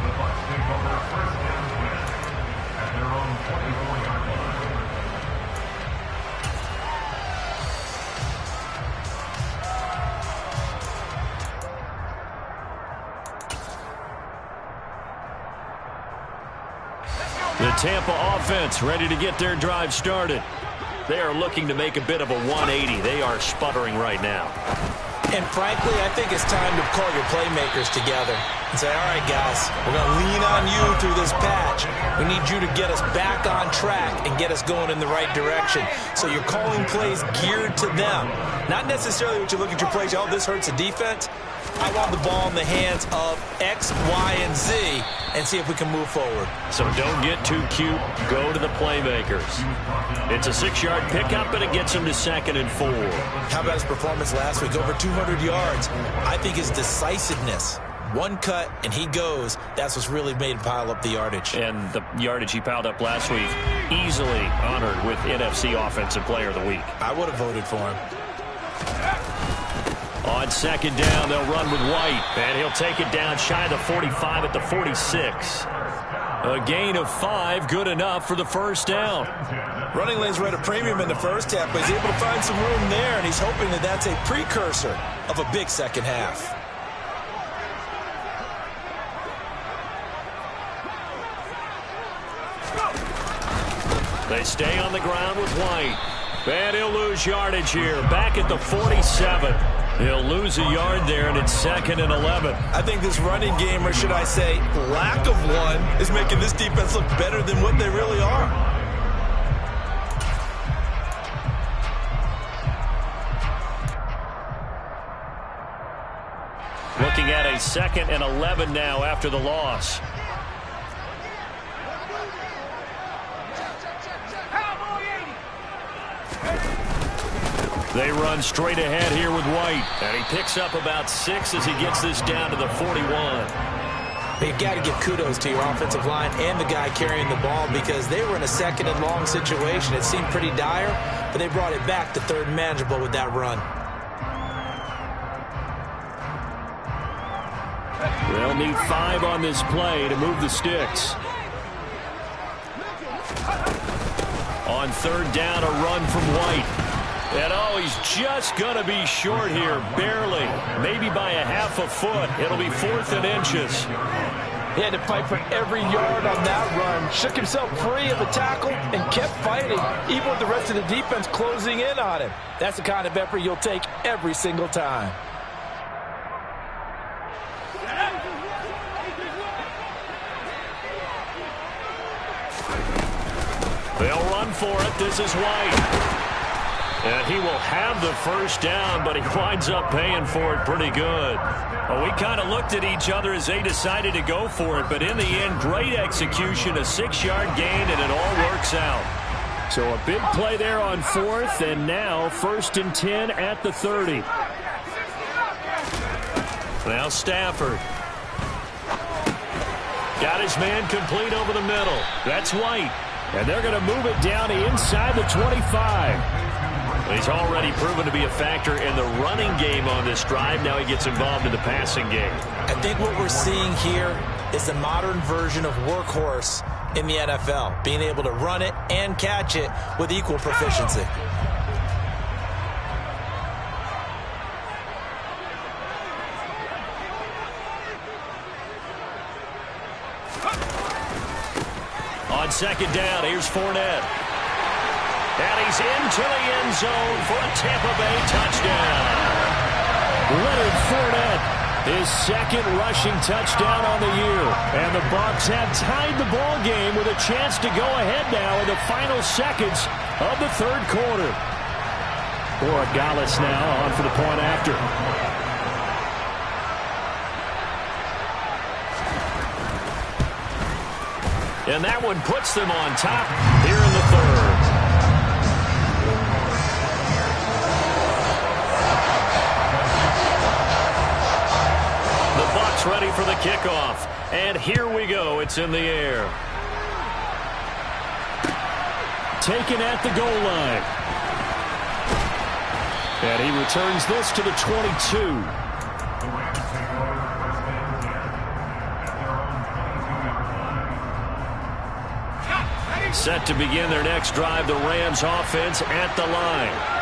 The Bucs take over first and 10 at their own 24-yard line. The Tampa offense ready to get their drive started. They are looking to make a bit of a 180. They are sputtering right now. And frankly, I think it's time to call your playmakers together and say, all right, guys, we're going to lean on you through this patch. We need you to get us back on track and get us going in the right direction. So you're calling plays geared to them. Not necessarily what you look at your plays, oh, this hurts the defense. I want the ball in the hands of X, Y, and Z and see if we can move forward. So don't get too cute. Go to the playmakers. It's a 6-yard pickup, and it gets him to 2nd and 4. How about his performance last week? Over 200 yards. I think his decisiveness, one cut, and he goes. That's what's really made him pile up the yardage. And the yardage he piled up last week, easily honored with NFC Offensive Player of the Week. I would have voted for him. On 2nd down, they'll run with White, and he'll take it down shy of the 45 at the 46. A gain of 5, good enough for the 1st down. Running lanes were at a premium in the first half, but he's able to find some room there, and he's hoping that that's a precursor of a big second half. They stay on the ground with White. And he'll lose yardage here, back at the 47. He'll lose a yard there, and it's 2nd and 11. I think this running game, or should I say lack of one, is making this defense look better than what they really are. Looking at a 2nd and 11 now after the loss. They run straight ahead here with White. And he picks up about 6 as he gets this down to the 41. You've got to give kudos to your offensive line and the guy carrying the ball because they were in a 2nd and long situation. It seemed pretty dire, but they brought it back to 3rd and manageable with that run. They'll need 5 on this play to move the sticks. On 3rd down, a run from White. And he's just going to be short here, barely. Maybe by a half a foot. It'll be 4th and inches. He had to fight for every yard on that run. Shook himself free of the tackle and kept fighting, even with the rest of the defense closing in on him. That's the kind of effort you'll take every single time. They'll run for it. This is White. And he will have the 1st down, but he winds up paying for it pretty good. Well, we kind of looked at each other as they decided to go for it, but in the end, great execution, a 6-yard gain, and it all works out. So a big play there on 4th, and now 1st and 10 at the 30. Now Stafford. Got his man complete over the middle. That's White. And they're going to move it down to inside the 25. He's already proven to be a factor in the running game on this drive. Now he gets involved in the passing game. I think what we're seeing here is the modern version of workhorse in the NFL, being able to run it and catch it with equal proficiency. On 2nd down, here's Fournette. And he's into the end zone for a Tampa Bay touchdown. Leonard Fournette, his 2nd rushing touchdown on the year. And the Bucs have tied the ball game with a chance to go ahead now in the final seconds of the 3rd quarter. Borregales now on for the point after. And that one puts them on top here in the 3rd. Ready for the kickoff. And here we go. It's in the air. Taken at the goal line. And he returns this to the 22. Set to begin their next drive, the Rams offense at the line.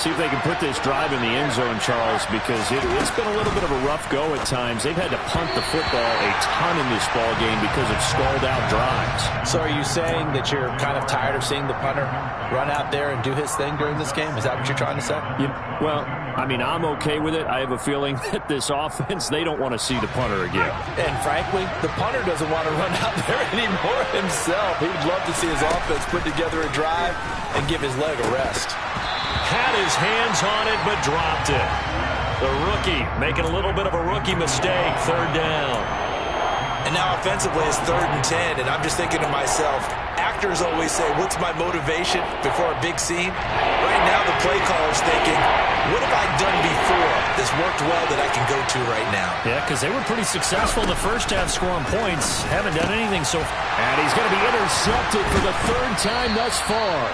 See if they can put this drive in the end zone, Charles, because it's been a little bit of a rough go at times. They've had to punt the football a ton in this ball game because of stalled-out drives. So are you saying that you're kind of tired of seeing the punter run out there and do his thing during this game? Is that what you're trying to say? Yeah, well, I mean, I'm okay with it. I have a feeling that this offense, they don't want to see the punter again. And frankly, the punter doesn't want to run out there anymore himself. He'd love to see his offense put together a drive and give his leg a rest. Had his hands on it, but dropped it. The rookie making a little bit of a rookie mistake, 3rd down. And now offensively it's 3rd and 10, and I'm just thinking to myself, actors always say, what's my motivation before a big scene? Right now the play caller's thinking, what have I done before that's worked well that I can go to right now? Yeah, because they were pretty successful in the first half scoring points. Haven't done anything so far. And he's going to be intercepted for the 3rd time thus far.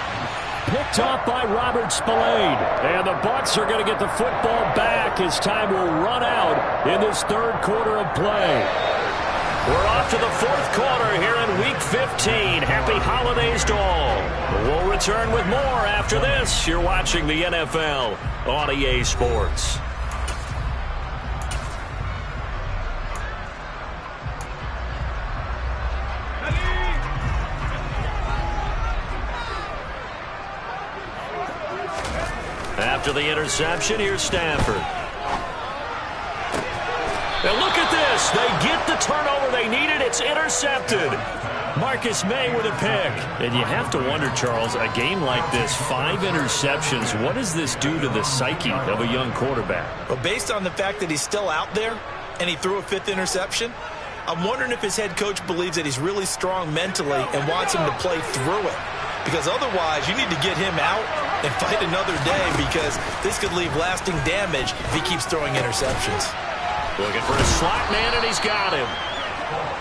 Picked off by Robert Spillane. And the Bucs are going to get the football back as time will run out in this 3rd quarter of play. We're off to the 4th quarter here in Week 15. Happy holidays to all. We'll return with more after this. You're watching the NFL on EA Sports. After the interception, here's Stafford. And look at this. They get the turnover they needed. It's intercepted. Marcus May with a pick. And you have to wonder, Charles, a game like this, 5 interceptions, what does this do to the psyche of a young quarterback? Well, based on the fact that he's still out there, and he threw a 5th interception. I'm wondering if his head coach believes that he's really strong mentally and wants him to play through it. Because otherwise, you need to get him out and fight another day, because this could leave lasting damage if he keeps throwing interceptions. Looking for a slot man, and he's got him.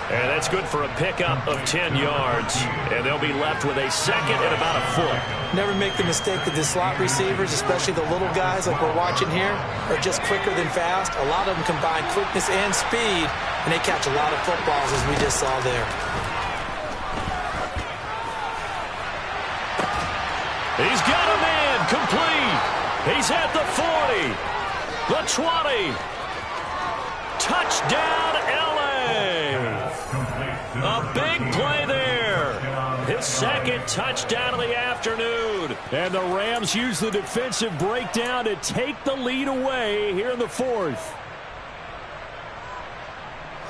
And that's good for a pickup of 10 yards. And they'll be left with a second and about a foot. Never make the mistake that the slot receivers, especially the little guys like we're watching here, are just quicker than fast. A lot of them combine quickness and speed, and they catch a lot of footballs, as we just saw there. He's got a man complete. He's at the 40, the 20. Touchdown, L.A. A big play there. His second touchdown of the afternoon. And the Rams use the defensive breakdown to take the lead away here in the 4th.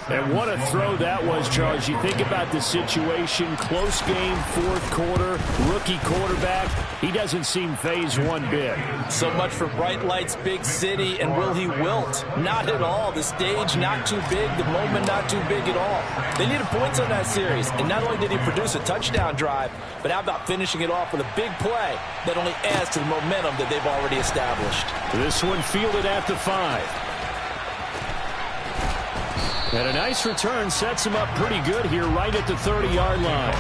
And what a throw that was, Charles. You think about the situation, close game, 4th quarter, rookie quarterback. He doesn't seem phased one bit. So much for bright lights, big city, and will he wilt? Not at all. The stage not too big, the moment not too big at all. They needed points on that series, and not only did he produce a touchdown drive, but how about finishing it off with a big play that only adds to the momentum that they've already established. This one fielded at the 5. And a nice return sets him up pretty good here right at the 30-yard line.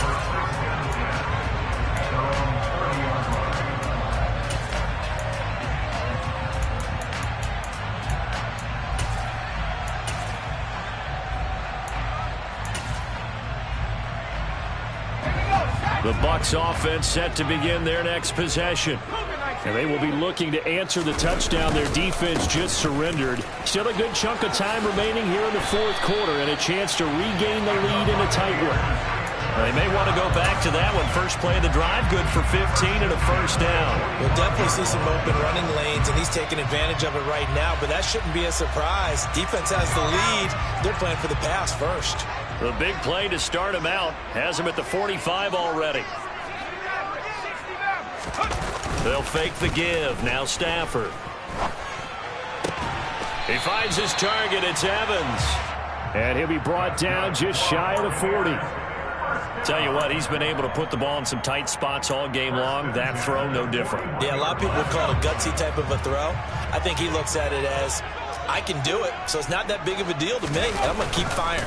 The Bucs offense set to begin their next possession. And they will be looking to answer the touchdown their defense just surrendered. Still a good chunk of time remaining here in the 4th quarter, and a chance to regain the lead in a tight one. They may want to go back to that one. First play of the drive, good for 15 and a first down. We'll definitely see some open running lanes, and he's taking advantage of it right now, but that shouldn't be a surprise. Defense has the lead. They're playing for the pass first. The big play to start him out has him at the 45 already. They'll fake the give. Now Stafford. He finds his target. It's Evans. And he'll be brought down just shy of the 40. Tell you what, he's been able to put the ball in some tight spots all game long. That throw, no different. Yeah, a lot of people would call it a gutsy type of a throw. I think he looks at it as, I can do it, so it's not that big of a deal to me, and I'm going to keep firing.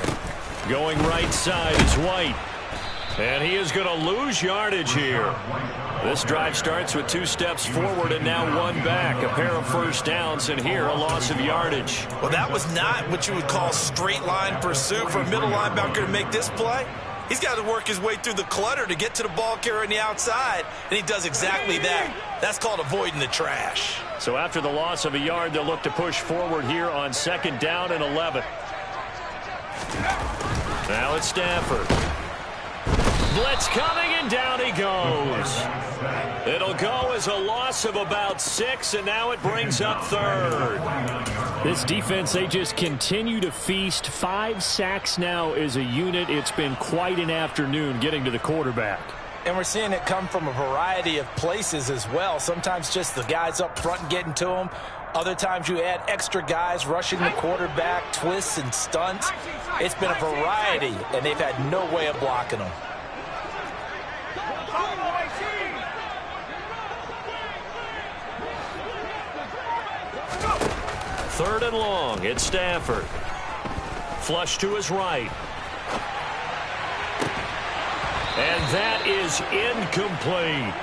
Going right side is White. And he is going to lose yardage here. This drive starts with 2 steps forward and now 1 back. A pair of first downs, and here a loss of yardage. Well, that was not what you would call straight line pursuit for a middle linebacker to make this play. He's got to work his way through the clutter to get to the ball carrier on the outside, and he does exactly that. That's called avoiding the trash. So after the loss of a yard, they'll look to push forward here on 2nd down and 11. Now it's Stafford. Blitz coming, and down he goes. It'll go as a loss of about 6, and now it brings up 3rd. This defense, they just continue to feast. 5 sacks now as a unit. It's been quite an afternoon getting to the quarterback. And we're seeing it come from a variety of places as well. Sometimes just the guys up front and getting to them. Other times you add extra guys rushing the quarterback, twists and stunts. It's been a variety, and they've had no way of blocking them. Third and long. It's Stafford. Flush to his right. And that is incomplete.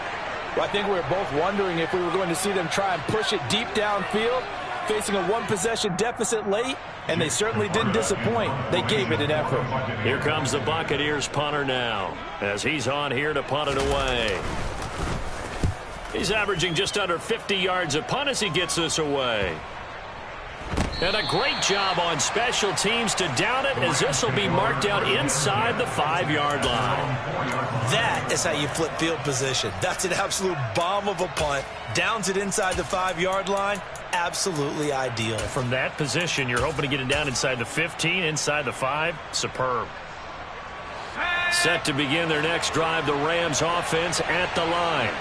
Well, I think we were both wondering if we were going to see them try and push it deep downfield, facing a 1-possession deficit late, and they certainly didn't disappoint. They gave it an effort. Here comes the Buccaneers punter now, as he's on here to punt it away. He's averaging just under 50 yards a punt as he gets this away. And a great job on special teams to down it, as this will be marked out inside the 5-yard line. That is how you flip field position. That's an absolute bomb of a punt. Downs it inside the 5-yard line. Absolutely ideal. From that position, you're hoping to get it down inside the 15, inside the 5. Superb. Set to begin their next drive, the Rams offense at the line.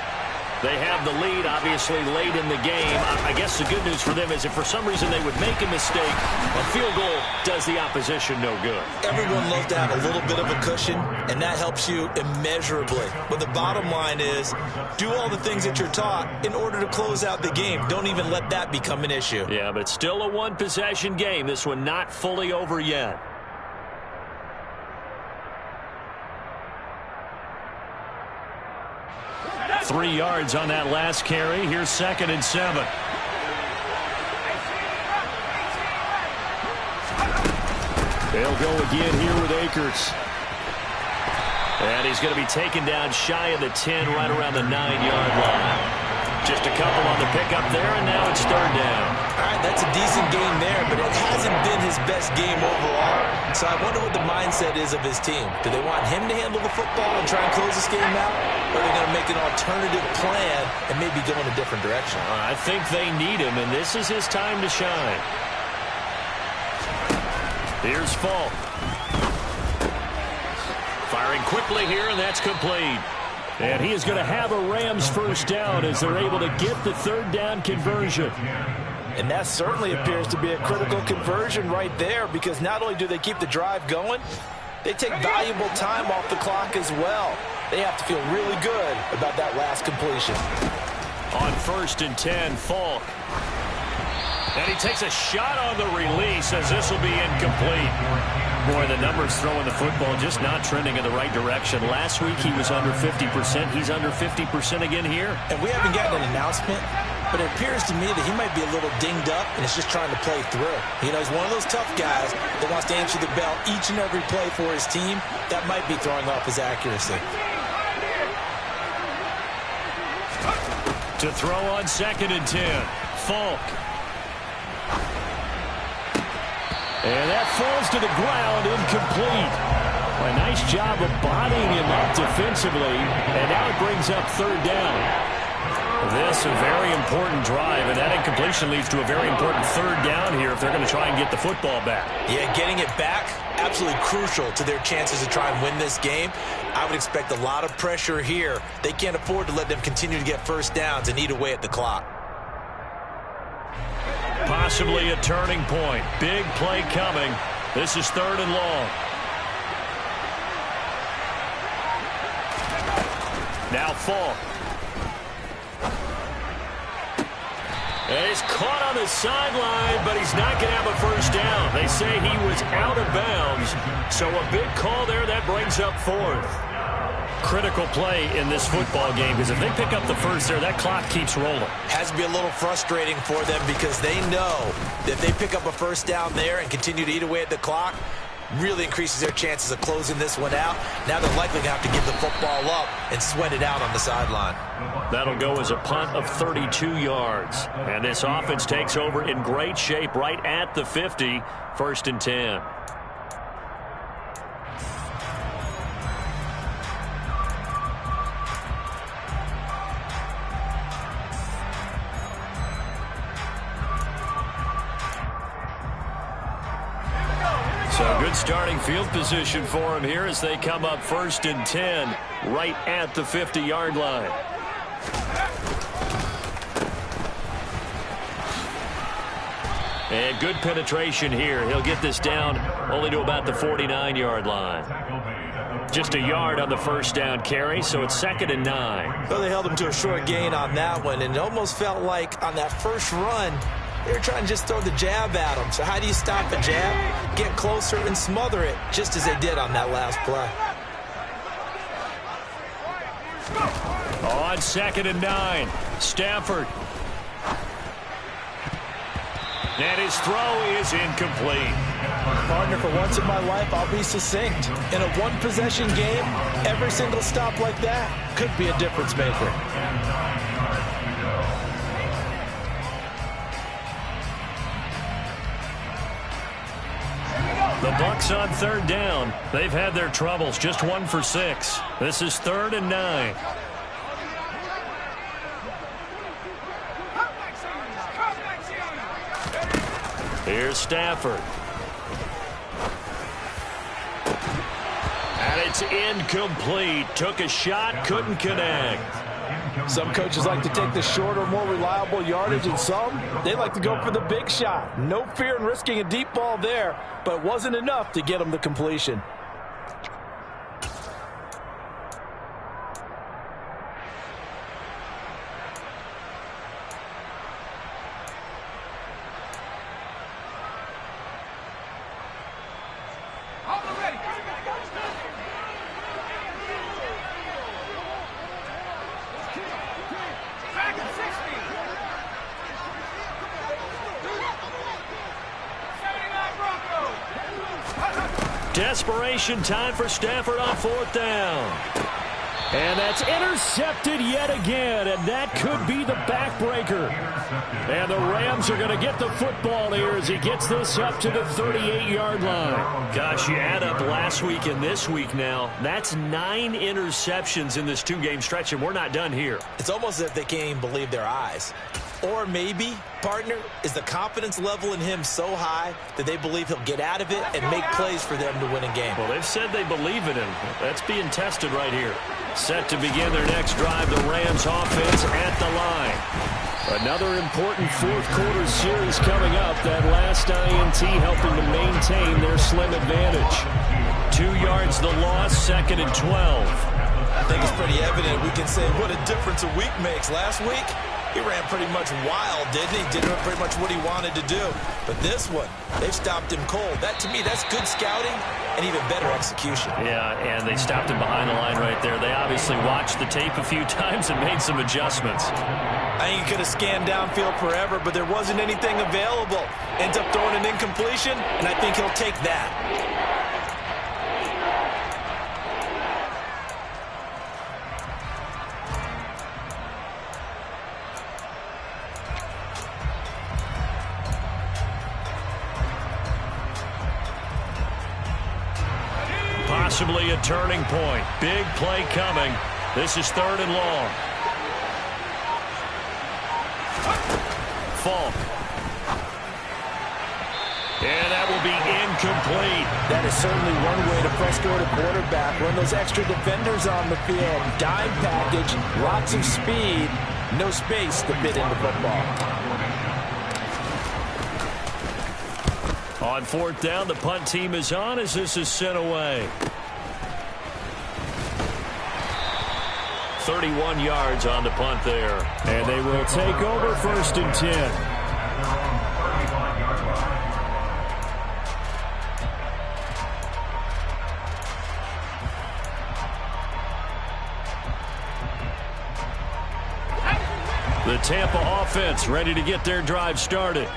They have the lead, obviously, late in the game. I guess the good news for them is if for some reason they would make a mistake, a field goal does the opposition no good. Everyone loves to have a little bit of a cushion, and that helps you immeasurably. But the bottom line is, do all the things that you're taught in order to close out the game. Don't even let that become an issue. Yeah, but still a one-possession game. This one not fully over yet. Three yards on that last carry. Here's 2nd and 7. They'll go again here with Akers. And he's going to be taken down shy of the 10, right around the 9-yard line. Just a couple on the pickup there, and now it's 3rd down. All right, that's a decent game there, but it hasn't been his best game overall. So I wonder what the mindset is of his team. Do they want him to handle the football and try and close this game out? Or are they going to make an alternative plan and maybe go in a different direction? I think they need him, and this is his time to shine. Here's Falk. Firing quickly here, and that's complete. And he is going to have a Rams first down as they're able to get the 3rd down conversion. And that certainly appears to be a critical conversion right there, because not only do they keep the drive going, they take valuable time off the clock as well. They have to feel really good about that last completion. On 1st and 10, Falk. And he takes a shot on the release as this will be incomplete. Boy, the numbers throwing the football just not trending in the right direction. Last week he was under 50%. He's under 50% again here. And we haven't gotten an announcement, but it appears to me that he might be a little dinged up and is just trying to play through. You know, he's one of those tough guys that wants to answer the bell each and every play for his team. That might be throwing off his accuracy. To throw on 2nd and 10, Falk. And that falls to the ground, incomplete. A nice job of bodying him up defensively, and now it brings up 3rd down. This a very important drive, and that incompletion leads to a very important 3rd down here if they're going to try and get the football back. Yeah, getting it back, absolutely crucial to their chances to try and win this game. I would expect a lot of pressure here. They can't afford to let them continue to get first downs and eat away at the clock. Possibly a turning point. Big play coming. This is 3rd and long. Now Falk. And he's caught on the sideline, but he's not going to have a first down. They say he was out of bounds. So a big call there. That brings up 4th. Critical play in this football game, because if they pick up the first there, that clock keeps rolling. Has to be a little frustrating for them because they know that if they pick up a first down there and continue to eat away at the clock, really increases their chances of closing this one out. Now they're likely going to have to give the football up and sweat it out on the sideline. That'll go as a punt of 32 yards. And this offense takes over in great shape right at the 50, 1st and 10. So good starting field position for him here as they come up 1st and 10 right at the 50-yard line. And good penetration here. He'll get this down only to about the 49-yard line. Just a yard on the first down carry, so it's 2nd and 9. Well, they held him to a short gain on that one, and it almost felt like on that first run, they were trying to just throw the jab at him. So how do you stop a jab? Get closer and smother it, just as they did on that last play. On 2nd and 9, Stafford. And his throw is incomplete. Partner, for once in my life, I'll be succinct. In a one-possession game, every single stop like that could be a difference maker. The Bucs on 3rd down. They've had their troubles. Just 1 for 6. This is 3rd and 9. Here's Stafford. And it's incomplete. Took a shot, couldn't connect. Some coaches like to take the shorter, more reliable yardage, and some, they like to go for the big shot. No fear in risking a deep ball there, but it wasn't enough to get them the completion. Desperation time for Stafford on 4th down. And that's intercepted yet again, and that could be the backbreaker. And the Rams are going to get the football here as he gets this up to the 38-yard line. Gosh, you add up last week and this week now, that's 9 interceptions in this 2-game stretch, and we're not done here. It's almost as if they can't even believe their eyes. Or maybe, partner, is the confidence level in him so high that they believe he'll get out of it and make plays for them to win a game. Well, they've said they believe in him. That's being tested right here. Set to begin their next drive, the Rams offense at the line. Another important fourth-quarter series coming up. That last INT helping to maintain their slim advantage. 2 yards the loss, 2nd and 12. I think it's pretty evident we can say what a difference a week makes. Last week, he ran pretty much wild, didn't he? Did pretty much what he wanted to do. But this one, they've stopped him cold. That, to me, that's good scouting and even better execution. Yeah, and they stopped him behind the line right there. They obviously watched the tape a few times and made some adjustments. I think he could have scanned downfield forever, but there wasn't anything available. Ends up throwing an incompletion, and I think he'll take that. Possibly a turning point. Big play coming. This is 3rd and long. Falk. And that will be incomplete. That is certainly one way to frustrate a quarterback. Run those extra defenders on the field. Dime package, lots of speed, no space to fit into football. On 4th down, the punt team is on as this is sent away. 31 yards on the punt there. And they will take over 1st and 10. The Tampa offense ready to get their drive started.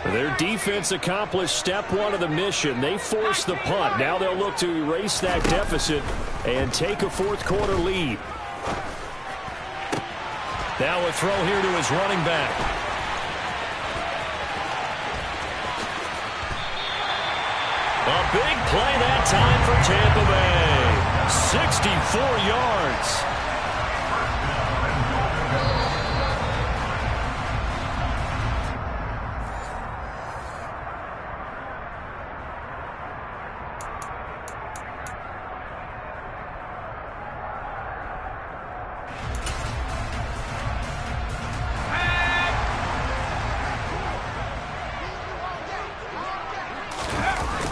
Their defense accomplished step 1 of the mission. They forced the punt. Now they'll look to erase that deficit and take a 4th-quarter lead. Now a throw here to his running back. A big play that time for Tampa Bay. 64 yards.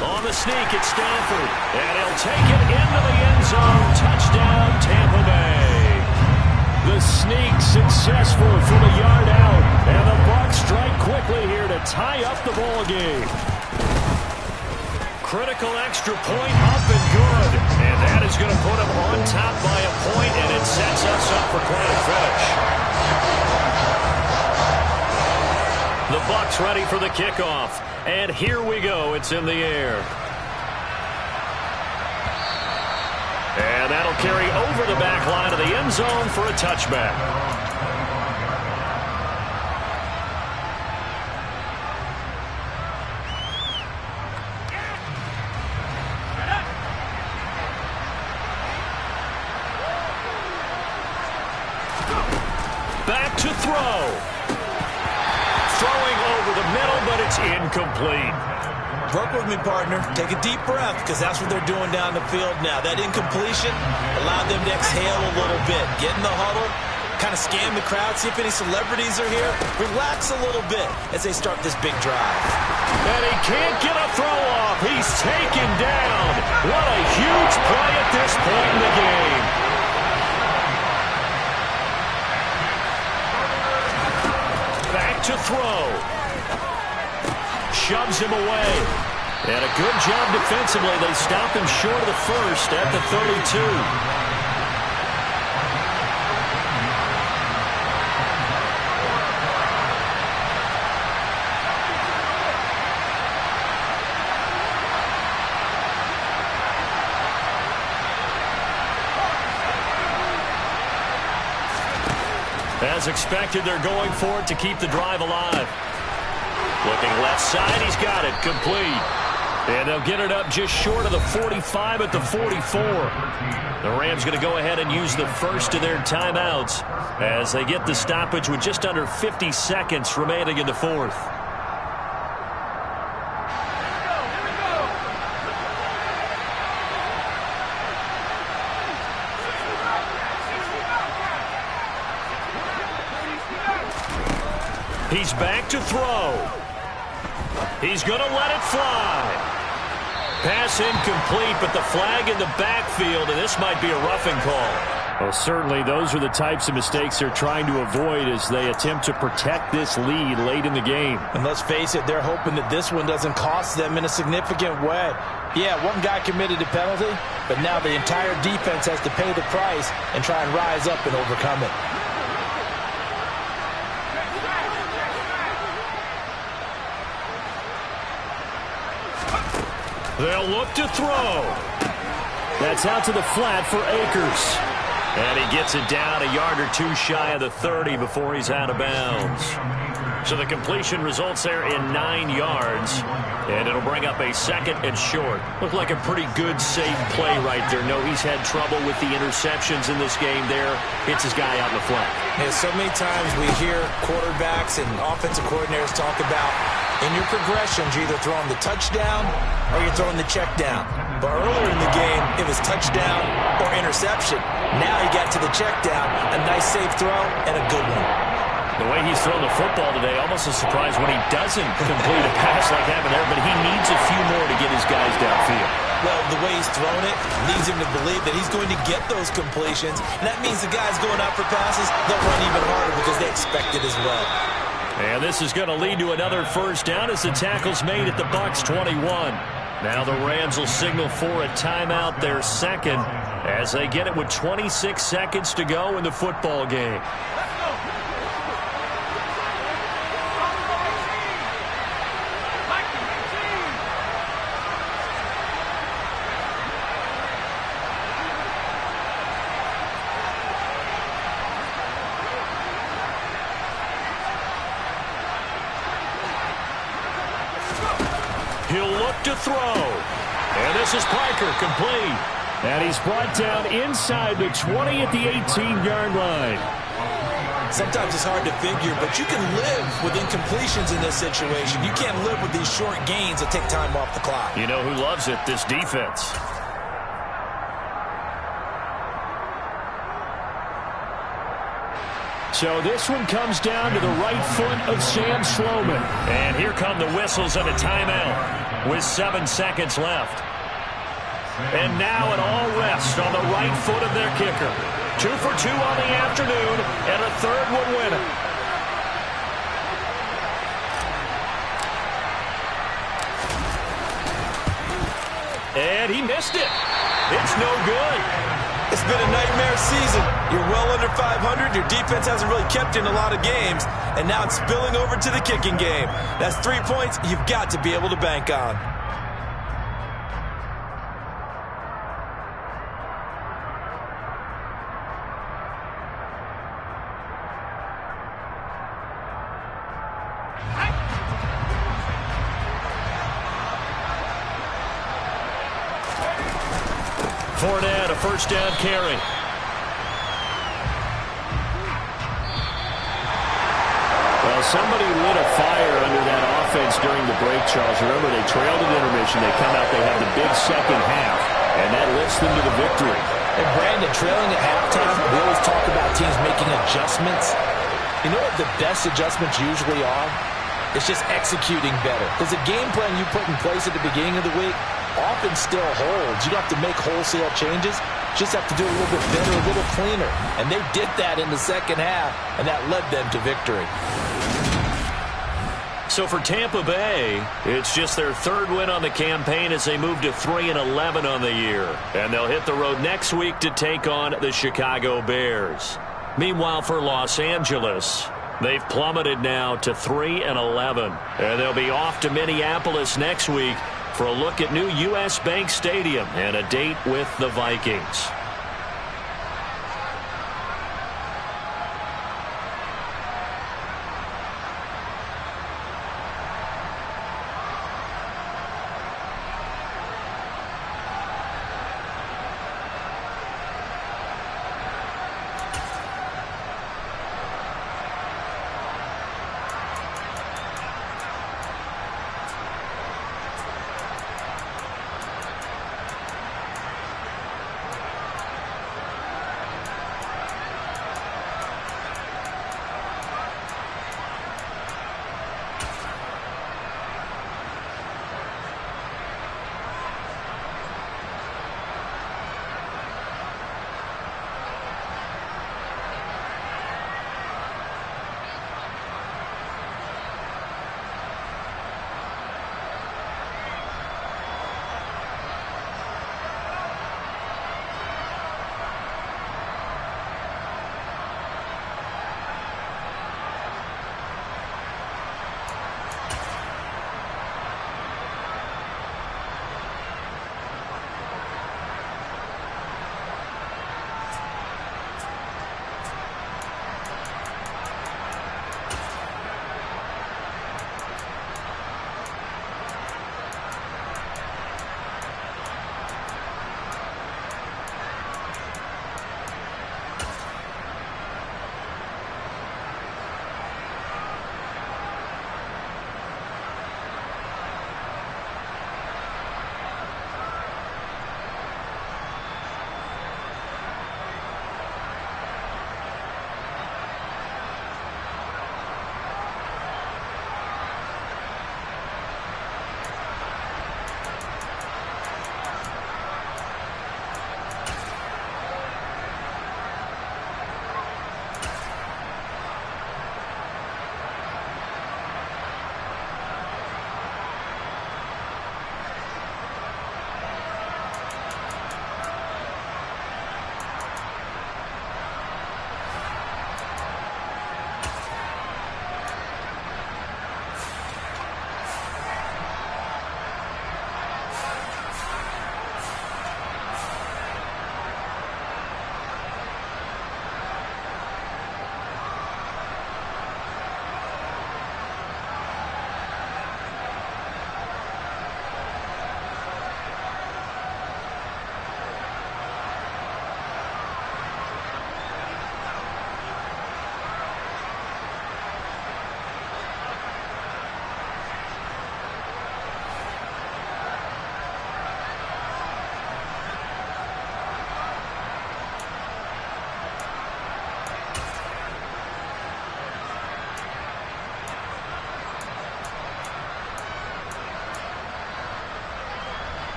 On the sneak, it's Stafford. And he'll take it into the end zone. Touchdown, Tampa Bay. The sneak successful from a yard out. And the Bucs strike quickly here to tie up the ball game. Critical extra point up and good. And that is going to put him on top by a point, and it sets us up for quite a finish. The Bucs ready for the kickoff. And here we go. It's in the air. And that'll carry over the back line of the end zone for a touchback. Back to throw. Throwing over the middle, but it's incomplete. Work with me, partner. Take a deep breath, because that's what they're doing down the field now. That incompletion allowed them to exhale a little bit, get in the huddle, kind of scan the crowd, see if any celebrities are here. Relax a little bit as they start this big drive. And he can't get a throw off. He's taken down. What a huge play at this point in the game. Back to throw. Shoves him away. And a good job defensively. They stop him short of the first at the 32. As expected, they're going for it to keep the drive alive. Looking left side, he's got it, complete. And they'll get it up just short of the 45 at the 44. The Rams going to go ahead and use the first of their timeouts as they get the stoppage with just under 50 seconds remaining in the fourth. He's back to throw. He's going to let it fly. Pass incomplete, but the flag in the backfield, and this might be a roughing call. Well, certainly those are the types of mistakes they're trying to avoid as they attempt to protect this lead late in the game. And let's face it, they're hoping that this one doesn't cost them in a significant way. Yeah, one guy committed a penalty, but now the entire defense has to pay the price and try and rise up and overcome it. They'll look to throw. That's out to the flat for Akers. And he gets it down a yard or two shy of the 30 before he's out of bounds. So the completion results there in 9 yards. And it'll bring up a second and short. Looked like a pretty good, safe play right there. No, he's had trouble with the interceptions in this game there. Hits his guy out in the flat. Yeah, so many times we hear quarterbacks and offensive coordinators talk about in your progressions, you're either throwing the touchdown or you're throwing the check down. But earlier in the game, it was touchdown or interception. Now he got to the check down, a nice safe throw, and a good one. The way he's thrown the football today, almost a surprise when he doesn't complete a pass like that there, but he needs a few more to get his guys downfield. Well, the way he's thrown it leads him to believe that he's going to get those completions. And that means the guys going out for passes, they'll run even harder because they expect it as well. And this is going to lead to another first down as the tackle's made at the Bucs 21. Now the Rams will signal for a timeout, their second, as they get it with 26 seconds to go in the football game. He'll look to throw. And this is Parker, complete. And he's brought down inside the 20 at the 18-yard line. Sometimes it's hard to figure, but you can live with incompletions in this situation. You can't live with these short gains that take time off the clock. You know who loves it? This defense. So this one comes down to the right foot of Sam Sloman. And here come the whistles of a timeout with 7 seconds left. And now it all rests on the right foot of their kicker. 2 for 2 on the afternoon, and a third would win it. And he missed it. It's no good. It's been a nightmare season. You're well under 500. Your defense hasn't really kept you in a lot of games. And now it's spilling over to the kicking game. That's 3 points you've got to be able to bank on. Fournette, a first down carry. Well, somebody lit a fire under that offense during the break, Charles. Remember, they trailed at intermission. They come out, they have the big second half, and that lifts them to the victory. And Brandon, trailing at halftime, we always talk about teams making adjustments. You know what the best adjustments usually are? It's just executing better. Because the game plan you put in place at the beginning of the week often still holds. You don't have to make wholesale changes. You just have to do it a little bit better, a little cleaner. And they did that in the second half, and that led them to victory. So for Tampa Bay, it's just their third win on the campaign as they move to 3-11 on the year. And they'll hit the road next week to take on the Chicago Bears. Meanwhile, for Los Angeles, they've plummeted now to 3-11. And they'll be off to Minneapolis next week for a look at new U.S. Bank Stadium and a date with the Vikings.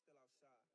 still outside.